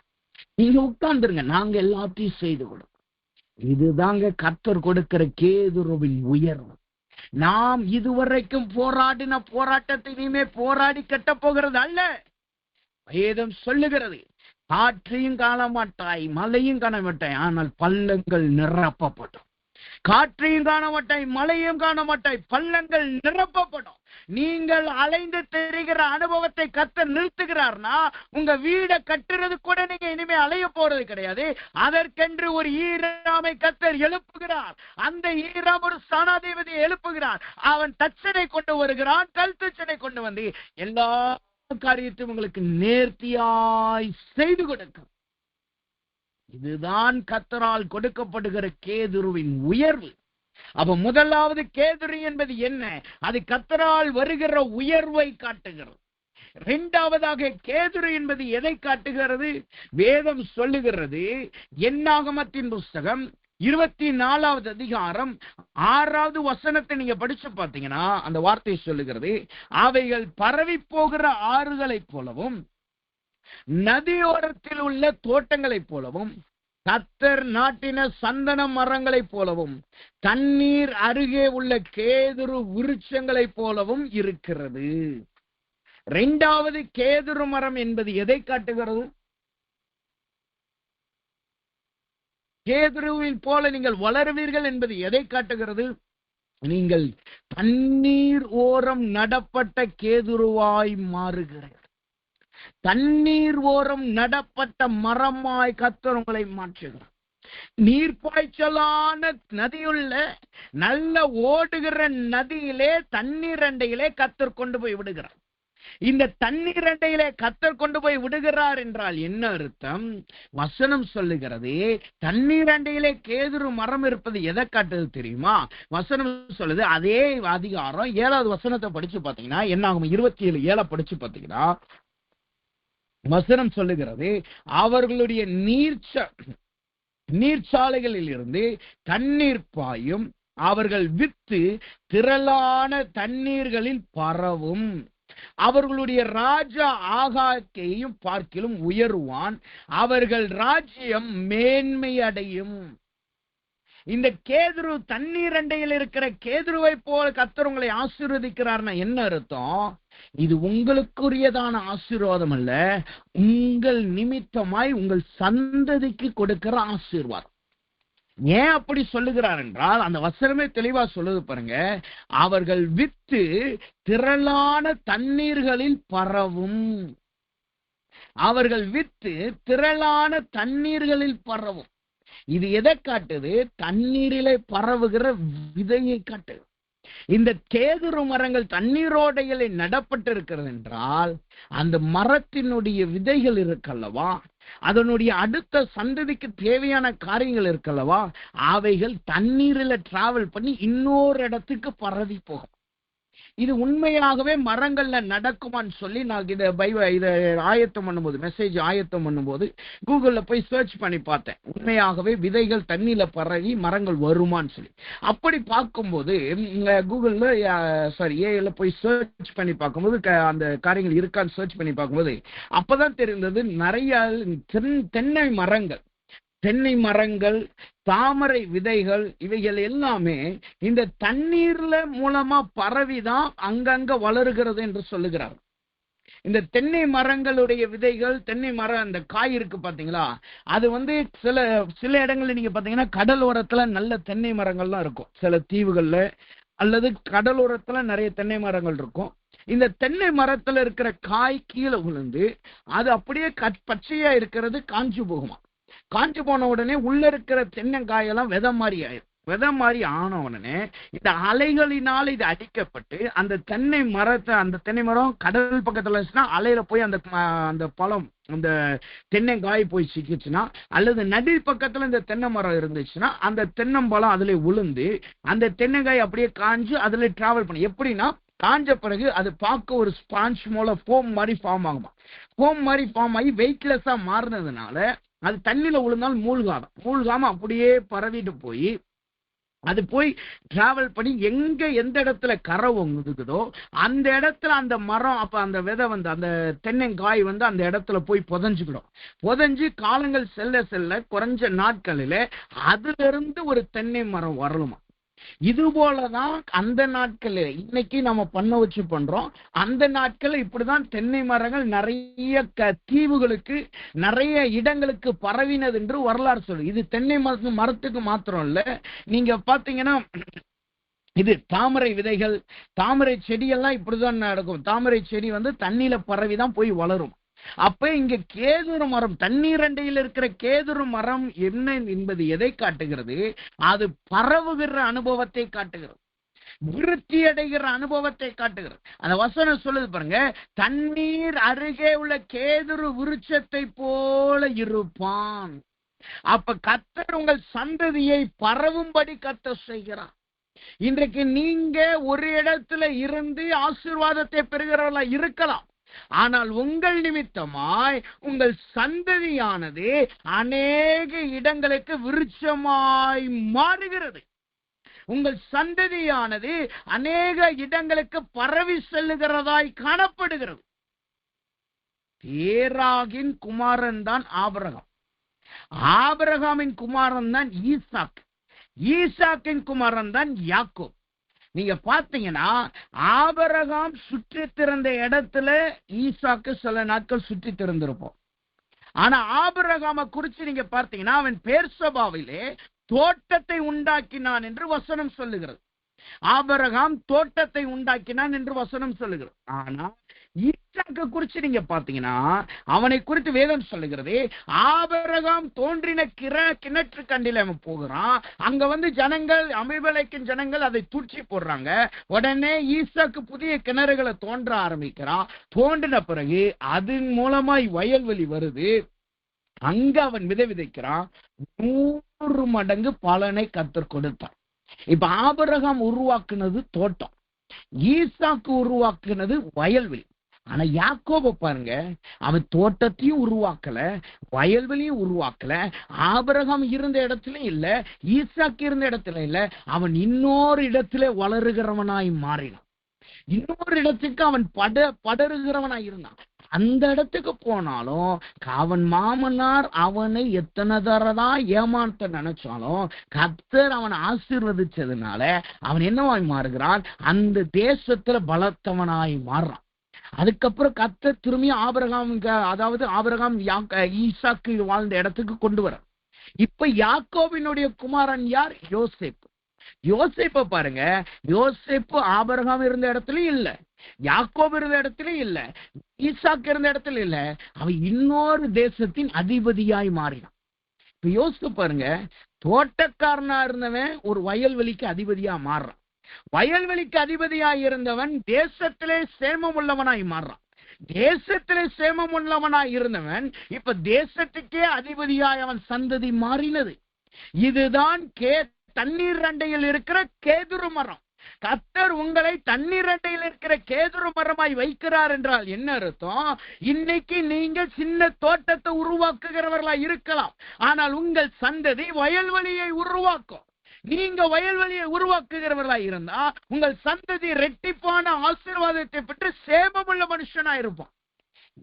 Speaker 2: நீங்க உட்கார்ந்துருங்க, நாங்க எல்லாத்தையும் செய்து கொடுப்போம். இதுதாங்க கர்த்தர் கொடுக்கிற கேதுருவின் உயர்வு. நாம் இதுவரைக்கும் போராடின போராட்டத்தை இனிமே போராடி கட்ட போகிறது அல்ல. வேதம் சொல்லுகிறது, காற்றையும் காண மாட்டாய், மழையும் காண மாட்டாய், ஆனால் பள்ளங்கள் நிரப்பப்படும். காற்றையும் காண மாட்டாய், மழையும் காண மாட்டாய், பள்ளங்கள் நிரப்பப்படும். நீங்கள் அலைந்து தெரிகிற அனுபவத்தை கர்த்தர் நிறுத்துகிறார்னா உங்க வீடை கட்டுறது கூட நீங்க இனிமே அலைய போறது கிடையாது. அதற்கென்று ஒரு ஈராமை கர்த்தர் எழுப்புகிறார். அந்த ஈராம் ஒரு ஸ்தானாதிபதியை எழுப்புகிறார். அவன் தச்சனை கொண்டு வருகிறான், கல் தச்சனை கொண்டு வந்து எல்லா காரியத்தையும் உங்களுக்கு நேர்த்தியாய் செய்து கொடுக்கும். இதுதான் கர்த்தரால் கொடுக்கப்படுகிற கேதுருவின் உயர்வு. அப்ப முதலாவது கேதுரு என்பது என்ன? அது கர்த்தரால் வருகிற உயர்வை காட்டுகிறது. இரண்டாவதாக கேதுரு என்பது எதை காட்டுகிறது? வேதம் சொல்லுகிறது, என்னாகமத்தின் புஸ்தகம் 24வது அதிகாரம் 6வது வசனத்தை நீங்க படிச்சு பார்த்தீங்கன்னா அந்த வார்த்தை சொல்லுகிறது, அவைகள் பரவி போகிற ஆறுகளைப் போலவும் நதியோரத்தில் உள்ள தோட்டங்களைப் போலவும் கர்த்தர் நாட்டின சந்தன மரங்களைப் போலவும் தண்ணீர் அருகே உள்ள கேதுரு விருட்சங்களைப் போலவும் இருக்கிறது. இரண்டாவது கேதுரு மரம் என்பது எதை காட்டுகிறது? கேதுருவின் போல நீங்கள் வளருவீர்கள் என்பது எதை காட்டுகிறது? நீங்கள் தண்ணீர் ஓரம் நடப்பட்ட கேதுருவாய் மாறுகிறீர்கள். தண்ணீர் ஓரம் நடப்பட்ட மரமாய் கர்த்தர் உங்களை மாற்றுகிறார். நீர்ப்பாய்ச்சலான நதியுள்ள நல்ல ஓடுகிற நதியிலே தண்ணீர் அண்டையிலே கர்த்தர் கொண்டு போய் விடுகிறார். இந்த தண்ணீர் அண்டையிலே கர்த்தர் கொண்டு போய் விடுகிறார் என்றால் என்ன அர்த்தம்? வசனம் சொல்லுகிறது, தண்ணீர் அண்டையிலே கேதுரு மரம் இருப்பது எதை காட்டுது தெரியுமா? வசனம் சொல்லுது, அதே அதிகாரம் 7வது வசனத்தை படிச்சு பார்த்தீங்கன்னா என்னாகும்? 27:7 படிச்சு பார்த்தீங்கன்னா வசனம் சொல்லுகிறது, அவர்களுடைய நீர்ச்சாலைகளில் இருந்து தண்ணீர் பாயும், அவர்கள் வித்து திரளான தண்ணீர்களில் பரவும். அவர்களுடைய ராஜா ஆகாக்கையும் பார்க்கிலும் உயருவான், அவர்கள் ராஜ்யம் மேன்மை அடையும். இந்த கேதுரு தண்ணீர் அண்டையில் இருக்கிற கேதுருவை போல கர்த்தர் உங்களை ஆசீர்வதிக்கிறார்னா என்ன அர்த்தம்? இது உங்களுக்குரியதான ஆசீர்வாதம் அல்ல, உங்கள் நிமித்தமாய் உங்கள் சந்ததிக்கு கொடுக்கிற ஆசீர்வாதம். ஏன் அப்படி சொல்லுகிறார் என்றால், அந்த வசனமே தெளிவா சொல்லுது பாருங்க, அவர்கள் வித்து திரளான தண்ணீர்களில் பரவும். அவர்கள் வித்து திரளான தண்ணீர்களில் பரவும். இது எதை காட்டுது? தண்ணீரிலே பரவுகிற விதையை காட்டுது. இந்த கேதுரு மரங்கள் தண்ணீரோடைகளை நடப்பட்டிருக்கிறது என்றால், அந்த மரத்தினுடைய விதைகள் இருக்கல்லவா, அதனுடைய அடுத்த சந்ததிக்கு தேவையான காரியங்கள் இருக்கல்லவா, அவைகள் தண்ணீரில டிராவல் பண்ணி இன்னொரு இடத்துக்கு பரவி போகும். இது உண்மையாகவே மரங்கள்ல நடக்குமான்னு சொல்லி நான் இதை ஆயத்தம் பண்ணும்போது, மெசேஜ் ஆயத்தம் பண்ணும்போது கூகுள்ல போய் சர்ச் பண்ணி பார்த்தேன். உண்மையாகவே விதைகள் தண்ணியில பரவி மரங்கள் வருமான்னு சொல்லி. அப்படி பார்க்கும்போது கூகுள்ல ஏஐல போய் சர்ச் பண்ணி பார்க்கும்போது அந்த காரியங்கள் இருக்கான்னு சர்ச் பண்ணி பார்க்கும்போது அப்பதான் தெரிந்தது, நிறைய தென்னை மரங்கள், தாமரை விதைகள், இவைகள் எல்லாமே இந்த தண்ணீர்ல மூலமா பரவிதான் அங்கங்க வளருகிறது என்று சொல்லுகிறார். இந்த தென்னை மரங்களுடைய விதைகள், தென்னை மரம் அந்த காய் இருக்கு பாத்தீங்களா, அது சில இடங்கள்ல நீங்க பாத்தீங்கன்னா கடலோரத்துல நல்ல தென்னை மரங்கள்லாம் இருக்கும். சில தீவுகள்ல அல்லது கடலோரத்துல நிறைய தென்னை மரங்கள் இருக்கும். இந்த தென்னை மரத்துல இருக்கிற காய் கீழே விழுந்து அது அப்படியே பச்சையா இருக்கிறது காஞ்சு போகுமா. காஞ்சு போன உடனே உள்ள இருக்கிற தென்னங்காயெல்லாம் விதை மாதிரி ஆயிரும். விதை மாதிரி ஆன உடனே இந்த அலைகளினால் இது அடிக்கப்பட்டு அந்த தென்னை மரம் கடல் பக்கத்துல இருந்துச்சுன்னா அலையில போய் அந்த பழம், அந்த தென்னைக்காய் போய் சிக்கிச்சுன்னா, அல்லது நதி பக்கத்துல இந்த தென்னை மரம் இருந்துச்சுன்னா அந்த தென்னம்பழம் அதுல விழுந்து அந்த தென்னைக்காய் அப்படியே காஞ்சு அதுல டிராவல் பண்ணி, எப்படின்னா காஞ்ச பிறகு அது பார்க்க ஒரு ஸ்பாஞ்ச் மூலம் ஃபோம் மாதிரி ஃபார்ம் ஆகுமா. ஃபோம் மாதிரி ஃபார்ம் ஆகி வெயிட்லெஸ்ஸா மாறினதுனால அது தண்ணியில விழுந்தாலும் மூழ்காம அப்படியே பரவிட்டு போய் அது போய் டிராவல் பண்ணி எந்த இடத்துல கரை ஒங்குதோ அந்த இடத்துல அந்த மரம், அப்ப அந்த விதை அந்த தென்னங்காய் அந்த இடத்துல போய் புதைஞ்சு காலங்கள் செல்ல செல்ல குறைஞ்ச நாட்களில அதுல இருந்து ஒரு தென்னை மரம் வரலுமா. இது போலதான் அந்த நாட்கள்ல இன்னைக்கு நம்ம பண்ண வச்சு பண்றோம். அந்த நாட்கள் இப்படிதான் தென்னை மரங்கள் நிறைய தீவுகளுக்கு, நிறைய இடங்களுக்கு பரவினது என்று வரலாறு சொல்லு. இது தென்னை மரத்துக்கு மாத்திரம் இல்ல, நீங்க பாத்தீங்கன்னா இது தாமரை விதைகள், தாமரை செடியெல்லாம் இப்படிதான் நடக்கும். தாமரை செடி தண்ணியில பரவிதான் போய் வளரும். அப்ப இங்க கேதுரு மரம், தண்ணீர் அண்டையில் இருக்கிற கேதுரு மரம் என்ன என்பது எதை காட்டுகிறது? அது பரவுகிற அனுபவத்தை காட்டுகிறது, விருத்தி அடைகிற அனுபவத்தை காட்டுகிறது. அந்த வசனம் சொல்லுது பாருங்க, தண்ணீர் அருகே உள்ள கேதுரு விருட்சத்தை போல இருப்பான். அப்ப கர்த்தர் உங்கள் சந்ததியை பரவும்படி கர்த்தர் செய்கிறார். இன்றைக்கு நீங்க ஒரு இடத்துல இருந்து ஆசீர்வாதத்தை பெறுகிறவர்களா இருக்கலாம், ஆனால் உங்கள் நிமித்தமாய் உங்கள் சந்ததியானது அநேக இடங்களுக்கு விருட்சமாய் மாறுகிறது. உங்கள் சந்ததியானது அநேக இடங்களுக்கு பரவி செல்லுகிறதாய் காணப்படுகிறது. தேராகின் குமாரன் தான் ஆபிரகாம், ஆபிரகாமின் குமாரன் தான் ஈசாக், ஈசாக்கின் குமாரன் தான் யாக்கோப். நீங்க பாத்தீங்கன்னா ஆபிரகாம் சுற்றி திறந்த இடத்துல ஈசாக்கு சில நாட்கள் சுற்றி திறந்திருப்போம். ஆனா ஆபிரகாமை குறிச்சு நீங்க பார்த்தீங்கன்னா அவன் பேர்சபாவிலே தோட்டத்தை உண்டாக்கினான் என்று வசனம் சொல்லுகிறது. ஆபிரகாம் தோட்டத்தை உண்டாக்கினான் என்று வசனம் சொல்லுகிறது. ஆனா ஈசாக்கை குறிச்சு நீங்க பாத்தீங்கன்னா அவனை குறித்து வேதம் சொல்லுகிறது, ஆபிரகாம் தோன்றின கிணற்று கண்டில அவன் போகிறான். அங்க ஜனங்கள், அமீமலேக்கின் ஜனங்கள் அதை தூச்சி போடுறாங்க. உடனே ஈசாக்கு புதிய கிணறுகளை தோன்ற ஆரம்பிக்கிறான். தோன்றின பிறகு அதன் மூலமாய் வயல்வெளி வருது. அங்க அவன் விதைக்கிறான். 100 மடங்கு பலனை கர்த்தர் கொடுத்தான். இப்ப ஆபிரகாம் உருவாக்குனது தோட்டம், ஈசாக்கு உருவாக்குனது வயல்வெளி. ஆனா யாக்கோபு பாருங்க, அவன் தோட்டத்தையும் உருவாக்கல, வயல்வெளியும் உருவாக்கல, ஆபிரகாம் இருந்த இடத்துல இல்ல, ஈசாக்கு இருந்த இடத்துல இல்ல, அவன் இன்னொரு இடத்துல வளருகிறவனாய் மாறினான். இன்னொரு இடத்துக்கு அவன் படருகிறவனாய் இருந்தான். அந்த இடத்துக்கு போனாலும் அவன் மாமனார் அவனை எத்தனை தரதா ஏமாத்த நினைச்சாலும் கர்த்தர் அவனை ஆசீர்வதிச்சதுனால அவன் என்னவாய் மாறுகிறான்? அந்த தேசத்துல பலத்தவனாய் மாறுறான். அதுக்கப்புறம் கர்த்தர் திரும்பி ஆபிரகாம் ஈசாக்கு வாழ்ந்த இடத்துக்கு கொண்டு வர. இப்ப யாக்கோபினுடைய குமாரன் யார்? யோசேப்பு. யோசேப்ப பாருங்க, யோசேப்பு ஆபிரகாம் இருந்த இடத்துலயும் இல்ல, யாக்கோபு இருந்த இடத்துலயும் இல்ல, ஈசாக்கு இருந்த இடத்துல இல்ல, அவன் இன்னொரு தேசத்தின் அதிபதியாய் மாறினான். இப்ப யோசித்து பாருங்க, தோட்டக்காரனா இருந்தவன் ஒரு வயல்வெளிக்கு அதிபதியா மாறுறான். வயல்வெளிக்கு அதிபதியாய் இருந்தவன் தேசத்திலே சேமம் உள்ளவனாய் மாறுறான். தேசத்திலே சேமம் உள்ளவனாய் இருந்தவன் இப்ப தேசத்துக்கே அதிபதியாய் அவன் சந்ததி மாறினது. இதுதான் தண்ணீர் அண்டையில் இருக்கிற கேதுரு மரம். கர்த்தர் உங்களை தண்ணீர் அண்டையில் இருக்கிற கேதுரு மரமாய் வைக்கிறார் என்றால் என்ன அர்த்தம்? இன்னைக்கு நீங்கள் சின்ன தோட்டத்தை உருவாக்குகிறவர்களா இருக்கலாம், ஆனால் உங்கள் சந்ததி வயல்வெளியை உருவாக்கும். நீங்க வயல்வெளியை உருவாக்குகிறவர்களா இருந்தா உங்கள் சந்ததி ரெட்டிப்பான ஆசீர்வாதத்தை பெற்று சேமமுள்ள மனுஷனா இருப்பான்.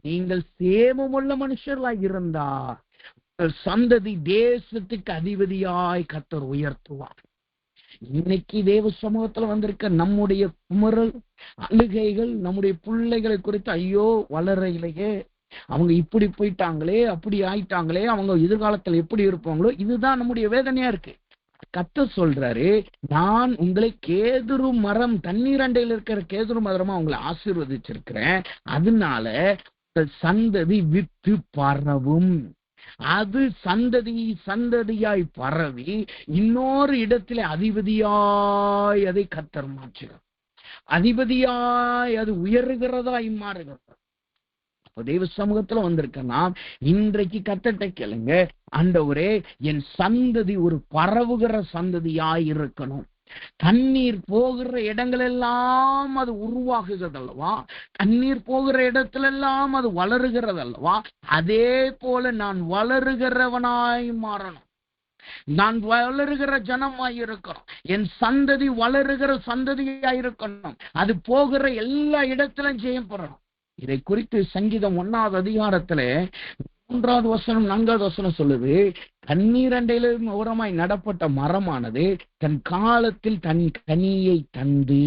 Speaker 2: நீங்கள் சேமமுள்ள மனுஷர்களா இருந்தா சந்ததி தேசத்துக்கு அதிபதியாய் கர்த்தர் உயர்த்துவார். இன்னைக்கு தேவ சமூகத்துல வந்திருக்க நம்முடைய குமரல் அழுகைகள் நம்முடைய பிள்ளைகளை குறித்து, ஐயோ வளரையிலேயே அவங்க இப்படி போயிட்டாங்களே, அப்படி ஆயிட்டாங்களே, அவங்க எதிர்காலத்துல எப்படி இருப்பாங்களோ, இதுதான் நம்முடைய வேதனையா இருக்கு. கர்த்தர் சொல்றாரு, நான் உங்களை கேதுரு மரம், தண்ணீர் அண்டையில் இருக்கிற கேதுரு மரமா உங்களை ஆசீர்வதிச்சிருக்கிறேன். அதனால சந்ததி வித்து பரவும். அது சந்ததியாய் பரவி இன்னொரு இடத்துல அதிபதியாய் அதை கர்த்தர் மாற்றுகிறார். அதிபதியாய் அது உயர்கிறதாய் மாறுகிறது. தெய்வ சமூகத்துல வந்திருக்க நாம் இன்றைக்கு கர்த்தர்ட்ட கேளுங்க, ஆண்டவரே என் சந்ததி ஒரு பரவுகிற சந்ததியாய் இருக்கணும். தண்ணீர் போகிற இடங்கள் எல்லாம் அது உருவாகுகிறது அல்லவா? தண்ணீர் போகிற இடத்துல எல்லாம் அது வளருகிறது அல்லவா? அதே போல நான் வளருகிறவனாய் மாறணும். நான் வளருகிற ஜனமாய் இருக்கணும். என் சந்ததி வளருகிற சந்ததியாய் இருக்கணும். அது போகிற எல்லா இடத்திலும் ஜெயம் பெறணும். இதை குறித்து சங்கீதம் 1வது அதிகாரத்துல 3வது வசனம் 4வது வசனம் சொல்லுது, தண்ணீர் அண்டையிலும் ஓரமாய் நடப்பட்ட மரமானது தன் காலத்தில் தன் கனியை தந்து,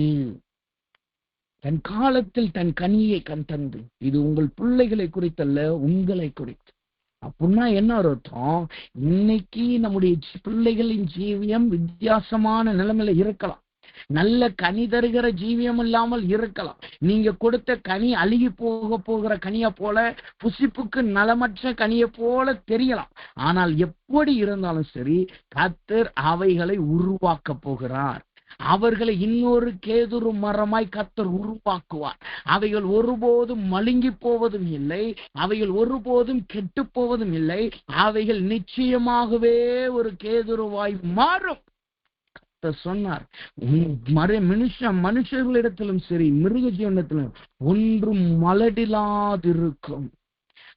Speaker 2: தன் காலத்தில் தன் கனியை தந்து. இது உங்கள் பிள்ளைகளை குறித்தல்ல, உங்களை குறித்து. அப்படின்னா என்ன அர்த்தம்? இன்னைக்கு நம்முடைய பிள்ளைகளின் ஜீவியம் வித்தியாசமான நிலைமையில இருக்கலாம். நல்ல கனி தருகிற ஜீவியம் இல்லாமல் இருக்கலாம். நீங்க கொடுத்த கனி அழுகி போகிற கனியை போல, புசிப்புக்கு நலமற்ற கனியை போல தெரியலாம். ஆனால் எப்படி இருந்தாலும் சரி, கர்த்தர் அவைகளை உருவாக்க போகிறார். அவர்களை இன்னொரு கேதுரு மரமாய் கர்த்தர் உருவாக்குவார். அவைகள் ஒருபோதும் மழுங்கி போவதும் இல்லை, அவைகள் ஒருபோதும் கெட்டு போவதும் இல்லை. அவைகள் நிச்சயமாகவே ஒரு கேதுருவாய் மாறும். சொன்னார், மனுஷர்களிடத்திலும் சரி மிருக ஜீவனத்திலும் ஒன்றும் மலடில்லாதிருக்கும்.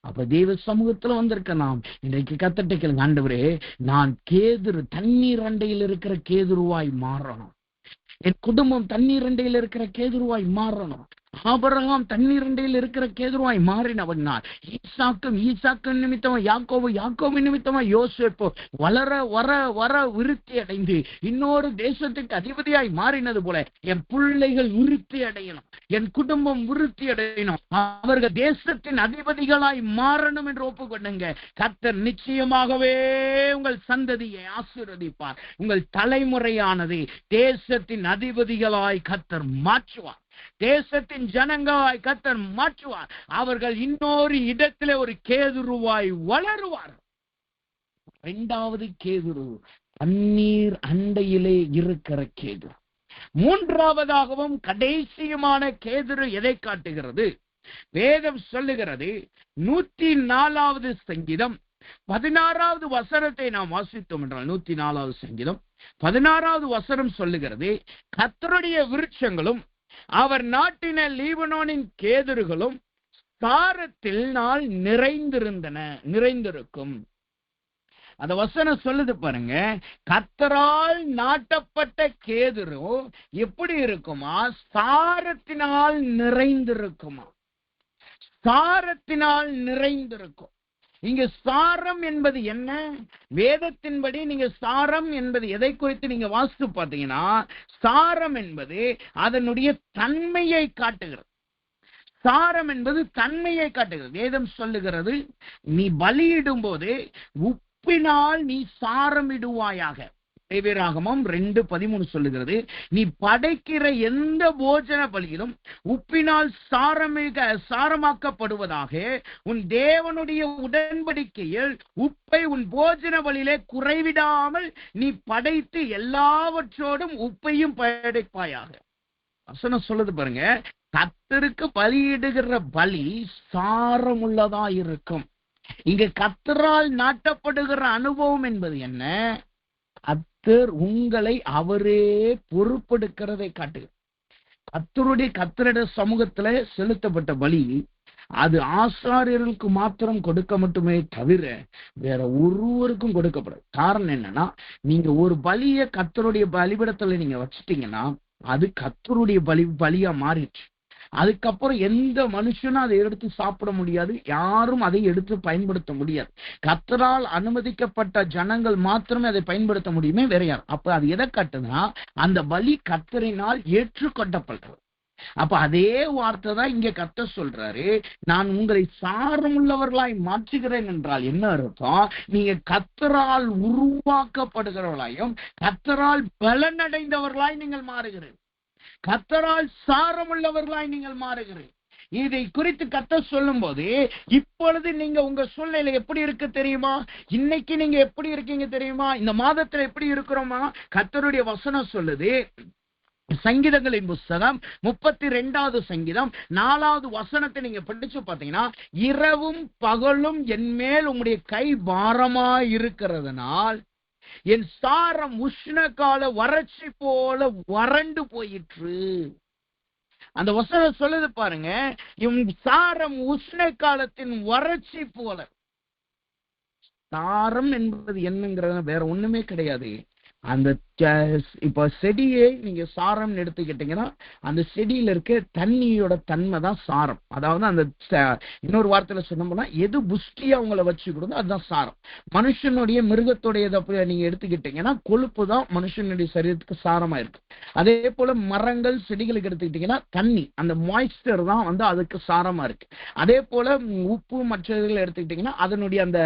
Speaker 2: அப்ப தேவ சமூகத்துல வந்திருக்க நாம் இன்றைக்கு கர்த்தர்ட்ட கேளுங்க, ஆண்டவரே நான் தண்ணீர் அண்டையில் இருக்கிற கேதுருவாய் மாறணும். என் குடும்பம் தண்ணீர் அண்டையில் இருக்கிற கேதுருவாய் மாறணும். ஆபிரகாம் தண்ணீர் அண்டையில் இருக்கிற கேதுருவாய் மாறினவன். ஈசாக்கு நிமித்தமா யாக்கோபு நிமித்தமா யோசேப்பு வளர வர விருத்தி அடைந்து இன்னொரு தேசத்துக்கு அதிபதியாய் மாறினது போல என் பிள்ளைகள் விருத்தி அடையணும், என் குடும்பம் விருத்தி அடையணும், அவர்கள் தேசத்தின் அதிபதிகளாய் மாறணும் என்று ஒப்புக்கொண்டுங்க. கர்த்தர் நிச்சயமாகவே உங்கள் சந்ததியை ஆசீர்வதிப்பார். உங்கள் தலைமுறையானது தேசத்தின் அதிபதிகளாய் கர்த்தர் மாற்றுவார். தேசத்தின் ஜனங்களாய் கர்த்தர் மாற்றுவார். அவர்கள் இன்னொரு இடத்திலே ஒரு கேதுருவாய் வளருவார். 2வது கேதுரு தண்ணீர் அண்டையிலே இருக்கிற கேதுரு. 3வதாகவும் கடைசியுமான கேதுரு எதை காட்டுகிறது? வேதம் சொல்லுகிறது, 104வது சங்கீதம் 16வது வசனத்தை நாம் வாசித்தோம் என்றால், 104வது சங்கீதம் 16வது வசனம் சொல்லுகிறது, கர்த்தருடைய விருட்சங்களும் அவர் நாட்டின லீபனோனின் கேதுருகளும் சாரத்தில் நாள் நிறைந்திருக்கும். அந்த வசனம் சொல்லுது பாருங்க, கர்த்தரால் நாட்டப்பட்ட கேதுரு எப்படி இருக்குமா? சாரத்தினால் நிறைந்திருக்குமா. சாரத்தினால் நிறைந்திருக்கும். இங்க சாரம் என்பது என்ன? வேதத்தின்படி நீங்க சாரம் என்பது எதை குறித்து நீங்க வாசித்து பார்த்தீங்கன்னா, சாரம் என்பது அதனுடைய தன்மையை காட்டுகிறது. சாரம் என்பது தன்மையை காட்டுகிறது. வேதம் சொல்லுகிறது, நீ பலியிடும் போது உப்பினால் நீ சாரம் இடுவாயாக. லேவியராகமம் 2:13 சொல்லுகிறது, நீ படைக்கிற எந்த போஜன பலியிலும் உப்பினால் சாரமாக்கப்படுவதாக உன் தேவனுடைய உடன்படிக்கையில் உப்பை உன் போஜன பலியிலே குறைவிடாமல் நீ படைத்து எல்லாவற்றோடும் உப்பையும் படைப்பாயாக. வசனம் சொல்லுது பாருங்க, கர்த்தருக்கு பலியிடுகிற பலி சாரம் உள்ளதா இருக்கும். இங்க கர்த்தரால் நாட்டப்படுகிற அனுபவம் என்பது என்ன? கர்த்தர் உங்களை அவரே பொறுப்பெடுக்கிறதை காட்டுகிறது. கர்த்தருடைய சமூகத்துல செலுத்தப்பட்ட பலி அது ஆசாரியர்களுக்கு மாத்திரம் கொடுக்க மட்டுமே தவிர வேற ஒருவருக்கும் கொடுக்கப்படாது. காரணம் என்னன்னா, நீங்க ஒரு பலியை கர்த்தருடைய பலிபீடத்துல நீங்க வச்சிட்டீங்கன்னா அது கர்த்தருடைய பலியா மாறிடுச்சு. அதுக்கப்புறம் எந்த மனுஷனும் அதை எடுத்து சாப்பிட முடியாது, யாரும் அதை எடுத்து பயன்படுத்த முடியாது. கர்த்தரால் அனுமதிக்கப்பட்ட ஜனங்கள் மாத்திரமே அதை பயன்படுத்த முடியுமே, வேற யார்? அப்ப அது எதை காட்டுதுன்னா, அந்த பலி கர்த்தரினால் ஏற்றுக்கொள்ளப்படுறது. அப்ப அதே வார்த்தை தான் இங்க கர்த்தர் சொல்றாரு, நான் உங்களை சாரம் உள்ளவர்களாய் மாற்றுகிறேன் என்றால் என்ன அர்த்தம்? நீங்க கர்த்தரால் உருவாக்கப்படுகிறவர்களாயும் கர்த்தரால் பலனடைந்தவர்களாய் நீங்கள் மாறுகிறீர்கள். கர்த்தரால் சாரம் உள்ளவர்களாய் நீங்கள் மாறுகிறீர்கள். இதை குறித்து கர்த்தர் சொல்லும் போது, இப்பொழுது நீங்க உங்க சூழ்நிலை எப்படி இருக்கு தெரியுமா? இன்னைக்கு நீங்க எப்படி இருக்கீங்க தெரியுமா? இந்த மாதத்துல எப்படி இருக்கிறோமா? கர்த்தருடைய வசனம் சொல்லுது, சங்கீதங்களின் புஸ்தகம் 32வது சங்கீதம் 4வது வசனத்தை நீங்க படிச்சு பாத்தீங்கன்னா, இரவும் பகலும் என் மேல் உம்முடைய கை பாரமா இருக்கிறதுனால் என் சாரம் உஷ்ண கால வறட்சி போல வறண்டு போயிற்று. அந்த வசனம் சொல்லுது பாருங்க, என் சாரம் உஷ்ண காலத்தின் வறட்சி போல. சாரம் என்பது என்னங்கிறது வேற ஒண்ணுமே கிடையாது. அந்த இப்ப செடியை நீங்க சாரம் எடுத்துக்கிட்டீங்கன்னா அந்த செடியில இருக்க தண்ணியோட தன்மை தான் சாரம். அதாவது அந்த இன்னொரு வார்த்தையில சொன்னோம்னா, எது புஷ்டியா உங்களை வச்சுக்கிடுதோ அதுதான் சாரம். மனுஷனுடைய மிருகத்துடைய நீங்க எடுத்துக்கிட்டீங்கன்னா கொழுப்பு தான் மனுஷனுடைய சரீரத்துக்கு சாரமா இருக்கு. அதே போல மரங்கள் செடிகளுக்கு எடுத்துக்கிட்டீங்கன்னா தண்ணி, அந்த மாய்ஸ்டர் தான் அதுக்கு சாரமா இருக்கு. அதே போல உப்பு மற்றதுகளை எடுத்துக்கிட்டீங்கன்னா அதனுடைய அந்த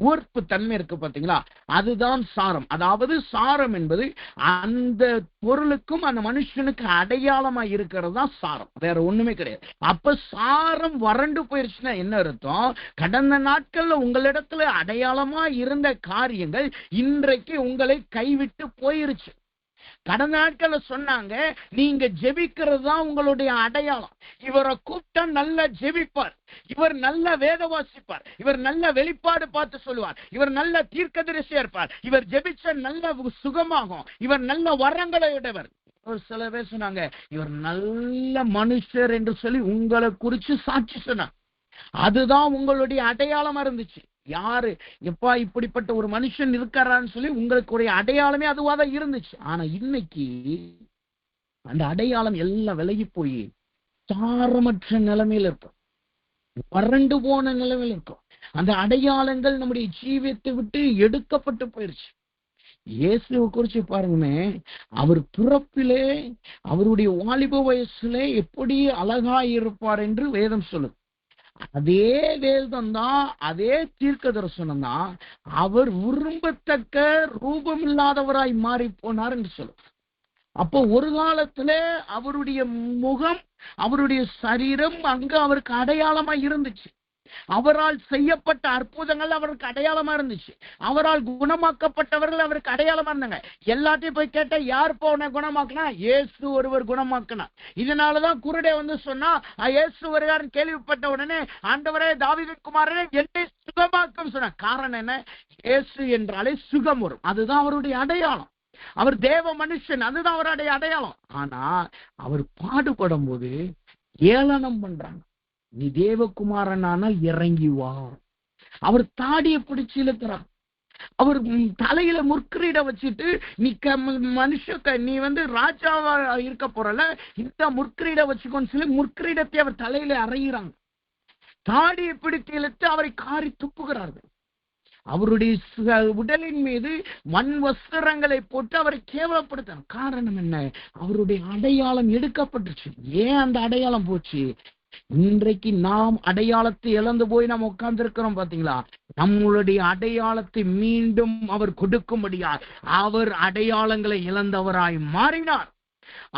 Speaker 2: ஊர்ப்பு தன்மை இருக்கு பாத்தீங்களா, அதுதான் சாரம். அதாவது சாரம் என்பது அந்த பொருளுக்கும் அந்த மனுஷனுக்கு அடையாளமா இருக்கிறது தான் சாரம், வேற ஒண்ணுமே கிடையாது. அப்ப சாரம் வறண்டு போயிருச்சுன்னா என்ன அர்த்தம்? கடந்த நாட்கள்ல உங்களிடத்துல அடையாளமா இருந்த காரியங்கள் இன்றைக்கு உங்களை கைவிட்டு போயிருச்சு. கடந்த நாட்கள்ல சொன்னாங்க, நீங்க ஜெபிக்கிறது தான் உங்களுடைய அடையாளம். இவரை கூப்பிட்டா நல்லா ஜெபிப்பார், இவர் நல்ல வேத வாசிப்பார், இவர் நல்ல வெளிப்பாடு பார்த்து சொல்லுவார், இவர் நல்ல தீர்க்கதரிசியா இருப்பார், இவர் ஜெபிச்ச நல்ல சுகமாகும், இவர் நல்ல வரங்களை உடையவர். ஒரு சில பேர் சொன்னாங்க, இவர் நல்ல மனுஷர் என்று சொல்லி உங்களை குறிச்சு சாட்சி சொன்னார். அதுதான் உங்களுடைய அடையாளமா இருந்துச்சு. யாரு எப்பா இப்படிப்பட்ட ஒரு மனுஷன் இருக்காரான்னு சொல்லி உங்களுக்கு ஒரு அடையாளமே அதுவாதான் இருந்துச்சு. ஆனா இன்னைக்கு அந்த அடையாளம் எல்லாம் விலகி போய் சாரமற்ற நிலைமையில இருக்கும், வறண்டு போன நிலைமையில இருக்கும். அந்த அடையாளங்கள் நம்முடைய ஜீவியத்தை விட்டு எடுக்கப்பட்டு போயிருச்சு. இயேசுவை குறிச்சு பாருங்கமே, அவர் பிறப்பிலே அவருடைய வாலிப வயசுல எப்படி அழகாய் இருப்பார் என்று வேதம் சொல்லுது. அதே வேதம் தான், அதே தீர்க்க தரிசனம் தான் அவர் விரும்பத்தக்க ரூபம் இல்லாதவராய் மாறி போனார் என்று சொல்லும். அப்போ ஒரு காலத்துல அவருடைய முகம், அவருடைய சரீரம் அங்க அவருக்கு அடையாளமா இருந்துச்சு. அவரால் செய்யப்பட்ட அற்புதங்கள் அவருக்கு அடையாளமா இருந்துச்சு. அவரால் குணமாக்கப்பட்டவர்கள் அவருக்கு அடையாளமா இருந்தாங்க. எல்லாத்தையும் போய் கேட்டா, யார் போன குணமாக்குனா? இயேசு ஒருவர் குணமாக்குனா. இதனாலதான் குருடே சொன்னா, இயேசு வருகிறார் கேள்விப்பட்ட உடனே, ஆண்டவரே தாவீதின் குமாரனே என்னை சுகமாக்கும் சொன்ன. காரணம் என்ன? இயேசு என்றாலே சுகம் வரும். அதுதான் அவருடைய அடையாளம். அவர் தேவ மனுஷன், அதுதான் அவருடைய அடையாளம். ஆனா அவர் பாடுபடும் போது ஏளனம் பண்றாங்க. நீ தேவகுமாரனானால் இறங்கி வா. அவர் தாடியை பிடிச்சு இழுக்கிறார். அவர் தலையில முற்கிரீடம் வச்சுட்டு நீ நீ ராஜாவா இருக்க போறல, இந்த முற்கிரீடம் வச்சுக்கோன்னு சொல்லி முற்கிரீடத்தை அவர் தலையில அறையிறாங்க. தாடியை பிடித்து இழுத்து அவரை காரி துப்புகிறார்கள். அவருடைய உடலின் மீது மண் வஸ்திரங்களை போட்டு அவரை கேவலப்படுத்த காரணம் என்ன? அவருடைய அடையாளம் எடுக்கப்பட்டுச்சு. ஏன் அந்த அடையாளம் போச்சு? இன்றைக்கு நாம் அடையாளத்தை இழந்து போய் நாம் உட்கார்ந்து இருக்கிறோம் பாத்தீங்களா? நம்மளுடைய அடையாளத்தை மீண்டும் அவர் கொடுக்கும்படியா அவர் அடையாளங்களை இழந்தவராய் மாறினார்.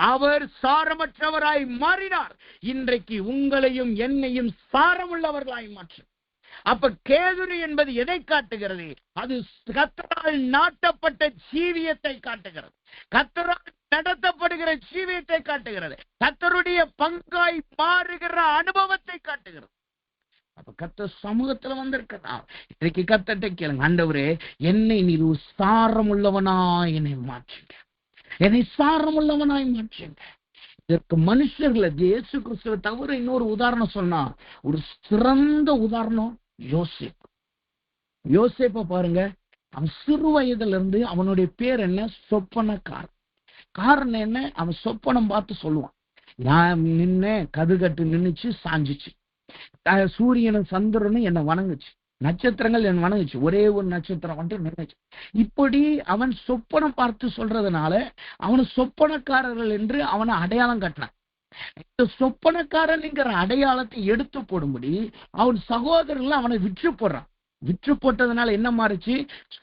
Speaker 2: அவர் சாரமற்றவராய் மாறினார். இன்றைக்கு உங்களையும் என்னையும் சாரமுள்ளவர்களாய் மாற்றும். அப்ப கேதுரு என்பது எதை காட்டுகிறது? அது கர்த்தரால் நாட்டப்பட்ட ஜீவியத்தை காட்டுகிறது. கர்த்தரால் நடத்தப்படுகிற ஜீவியத்தை காட்டுகிறது. கர்த்தருடைய பங்காய் மாறுகிற அனுபவத்தை காட்டுகிறது. அப்ப கர்த்தர் சமூகத்துல வந்திருக்கிறா. இன்றைக்கு கர்த்தர்ட்ட கேளுங்க, ஆண்டவரே என்னை நீர் சாரம் உள்ளவனாய் என்னை மாற்றுங்க, என்னை சாரம் உள்ளவனாய் மாற்றுங்க. இதற்கு மனுஷர்களை இயேசு கிறிஸ்துவை தவிர இன்னொரு உதாரணம் சொன்னா, ஒரு சிறந்த உதாரணம் யோசேப்பு. யோசேப்பை பாருங்க, அவன் சிறு வயதுல இருந்து அவனுடைய பேர் என்ன? சொப்பனக்காரன். காரணம் என்ன? அவன் சொப்பனம் பார்த்து சொல்லுவான், நான் நின்ன கதுகட்டு நின்னுச்சு, சாஞ்சிச்சு, சூரியனும் சந்திரனும் என்னை வணங்குச்சு, நட்சத்திரங்கள் என்ன வணங்குச்சு, ஒரே ஒரு நட்சத்திரம் வந்துட்டு நின்னுச்சு. இப்படி அவன் சொப்பனம் பார்த்து சொல்றதுனால அவனு சொப்பனக்காரர்கள் என்று அவனை அடையாளம் கட்டினான். இந்த சொப்பனக்காரன் என்கிற அடையாளத்தை எடுத்து போடும்படி அவன் சகோதரர்கள் அவனை விற்று போடுறான். விற்று போட்டதுனால என்ன மாறிச்சு?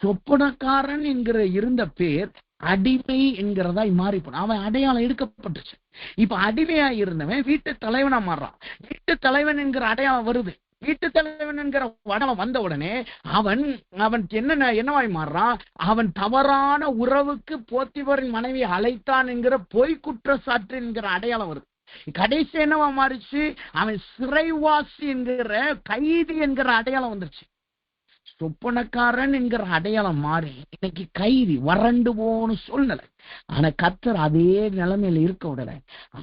Speaker 2: சொப்பனக்காரன் என்கிற இருந்த பேர் அடிமை என்கிறதா மாறி போனான். அவன் அடையாளம் எடுக்கப்பட்டுச்சு. இப்ப அடிமையா இருந்தவன் வீட்டு தலைவனா மாறுறான். வீட்டு தலைவன் என்கிற அடையாளம் வருது. வீட்டு தலைவன் என்கிற அடையாளம் வந்த உடனே அவன் என்னவாய் மாறுறான்? அவன் தவறான உறவுக்கு போத்திபரின் மனைவி அழைத்தான் என்கிற பொய் குற்றச்சாட்டு என்கிற அடையாளம் வருது. கடைசி என்னவா மாறிச்சு? அவன் சிறைவாசி என்கிற கைதி என்கிற அடையாளம் வந்துருச்சு. சொப்பனக்காரன் என்கிற அடையாளம் மாறி இன்னைக்கு கைதி, வறண்டு போன சூழ்நிலை. ஆனா கர்த்தர் அதே நிலைமையில இருக்க விடல.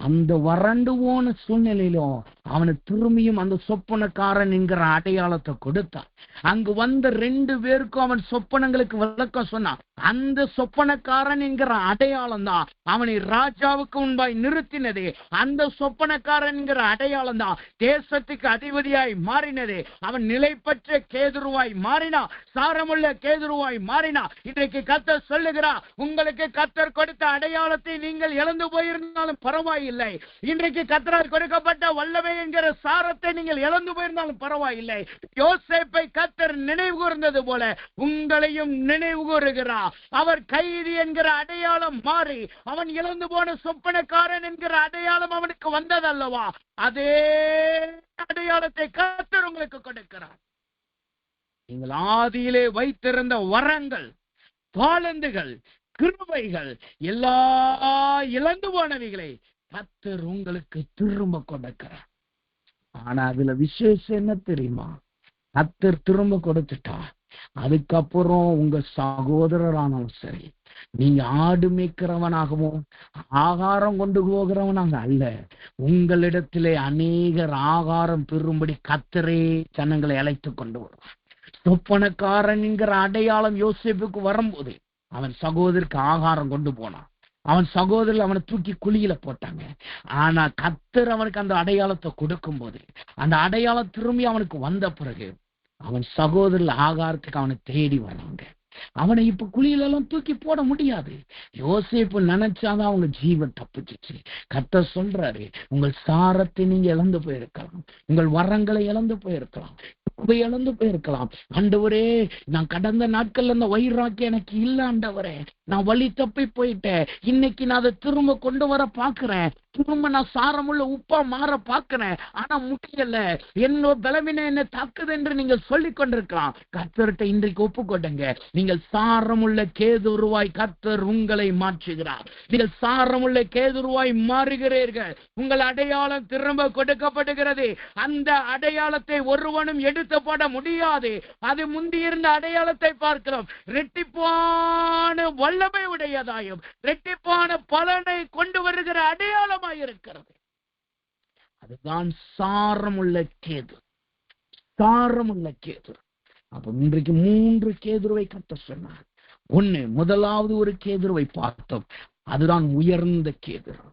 Speaker 2: அந்த வறண்டு போன சூழ்நிலையிலும் அவனை திரும்பியும் அந்த சொப்பனக்காரன் என்கிற அடையாளத்தை கொடுத்தான். அங்கு வந்த 2 பேருக்கும் அவன் சொப்பனங்களுக்கு விளக்கம் சொன்னான். அந்த சொப்பனக்காரன் என்கிற அடையாளம் தான் அவனை ராஜாவுக்கு முன்பாய் நிறுத்தினதே. அந்த சொப்பனக்காரன் என்கிற அடையாளம் தான் தேசத்துக்கு அதிபதியாய் மாறினதே. அவன் நிலை பெற்ற கேதுருவாய் மாறினா, சாரமுள்ள கேதுருவாய் மாறினா. இன்றைக்கு கர்த்தர் சொல்லுகிறா, உங்களுக்கு கர்த்தர் கொடுத்த அடையாளத்தை நீங்கள் இழந்து போயிருந்தாலும் பரவாயில்லை. இன்றைக்கு கர்த்தரால் கொடுக்கப்பட்ட வல்லமை என்கிற சாரத்தை நீங்கள் இழந்து போயிருந்தாலும் பரவாயில்லை. யோசேப்பை கர்த்தர் நினைவு கூர்ந்தது போல உங்களையும் நினைவு கூறுகிறார். அவர் கைதி என்கிற அடையாளம் மாறி அவன் இழந்து போன சொப்பனக்காரன் என்கிற அடையாளம் அவனுக்கு வந்ததல்லவா? அதே அடையாளத்தை கர்த்தர் உங்களுக்கு கொடுக்கிறார். நீங்கள் ஆதியிலே வைத்திருந்த வரங்கள், தாளந்துகள், கிருபைகள் எல்லா இழந்து போனவைகளை கர்த்தர் உங்களுக்கு திரும்ப கொடுக்கிறார். ஆனா அதுல விசேஷம் என்ன தெரியுமா? கர்த்தர் திரும்ப கொடுத்துட்டா அதுக்கப்புறம் உங்க சகோதரரானாலும் சரி, நீங்க ஆடு மேய்க்கிறவனாகவும் ஆகாரம் கொண்டு போகிறவனாக அல்ல, உங்களிடத்திலே அநேகர் ஆகாரம் பெறும்படி கர்த்தரே ஜனங்களை அழைத்து கொண்டு வருவார். சொப்பனக்காரன் என்கிற அடையாளம் யோசேப்புக்கு வரும்போது அவன் சகோதரருக்கு ஆகாரம் கொண்டு போனான். அவன் சகோதரர் அவனை தூக்கி குழியில போட்டாங்க. ஆனா கர்த்தர் அவனுக்கு அந்த அடையாளத்தை கொடுக்கும் போது, அந்த அடையாளம் திரும்பி அவனுக்கு வந்த பிறகு அவன் சகோதரர் ஆகாரத்துக்கு அவனை தேடி வர்றாங்க. அவனை இப்ப குழியில எல்லாம் தூக்கி போட முடியாது. யோசேப்பு நினைச்சாதான் அவங்க ஜீவன் தப்பிச்சிச்சு. கர்த்தர் சொல்றாரு, உங்கள் சாரத்தை நீங்க இழந்து போயிருக்கலாம், உங்கள் வரங்களை இழந்து போயிருக்கலாம், இழந்து போயிருக்கலாம். ஆண்டவரே, நான் கடந்த நாட்கள்ல இந்த வைராக்கி எனக்கு இல்ல ஆண்டவரே, நான் வழி தப்பி போயிட்டேன். இன்னைக்கு நான் அதை திரும்ப கொண்டு வர பாக்குறேன், திரும்ப நான் சாரமுள்ள உப்பா மாற பாக்குறேன், ஆனா முடியல, என்னோட பலவீனம் என்ன தாக்குது என்று நீங்கள் சொல்லிக் கொண்டிருக்கலாம். கர்த்தர்கிட்ட இன்றைக்கு ஒப்புக்கொண்டுங்க. நீங்கள் சாரமுள்ள கேதுருவாய் கர்த்தர் உங்களை மாற்றுகிறார். நீங்கள் சாரமுள்ள கேதுருவாய் மாறுகிறீர்கள். உங்கள் அடையாளம் திரும்ப கொடுக்கப்படுகிறது. அந்த அடையாளத்தை ஒருவனும் எடுத்து போட முடியாது. அது முந்தியிருந்த அடையாளத்தை பார்க்கிறோம். இரட்டிப்பான வல்லமை உடையதாயும் இரட்டிப்பான பலனை கொண்டு வருகிற அடையாளமாயிருக்கிறது. அதுதான் சாரமுள்ள கேது. சாரமுள்ள கேது. அப்ப இன்றைக்கு 3 கேதுருவை கர்த்தர் சொன்னார். முதலாவது ஒரு கேதுருவை பார்த்தோம், அதுதான் உயர்ந்த கேதுரு.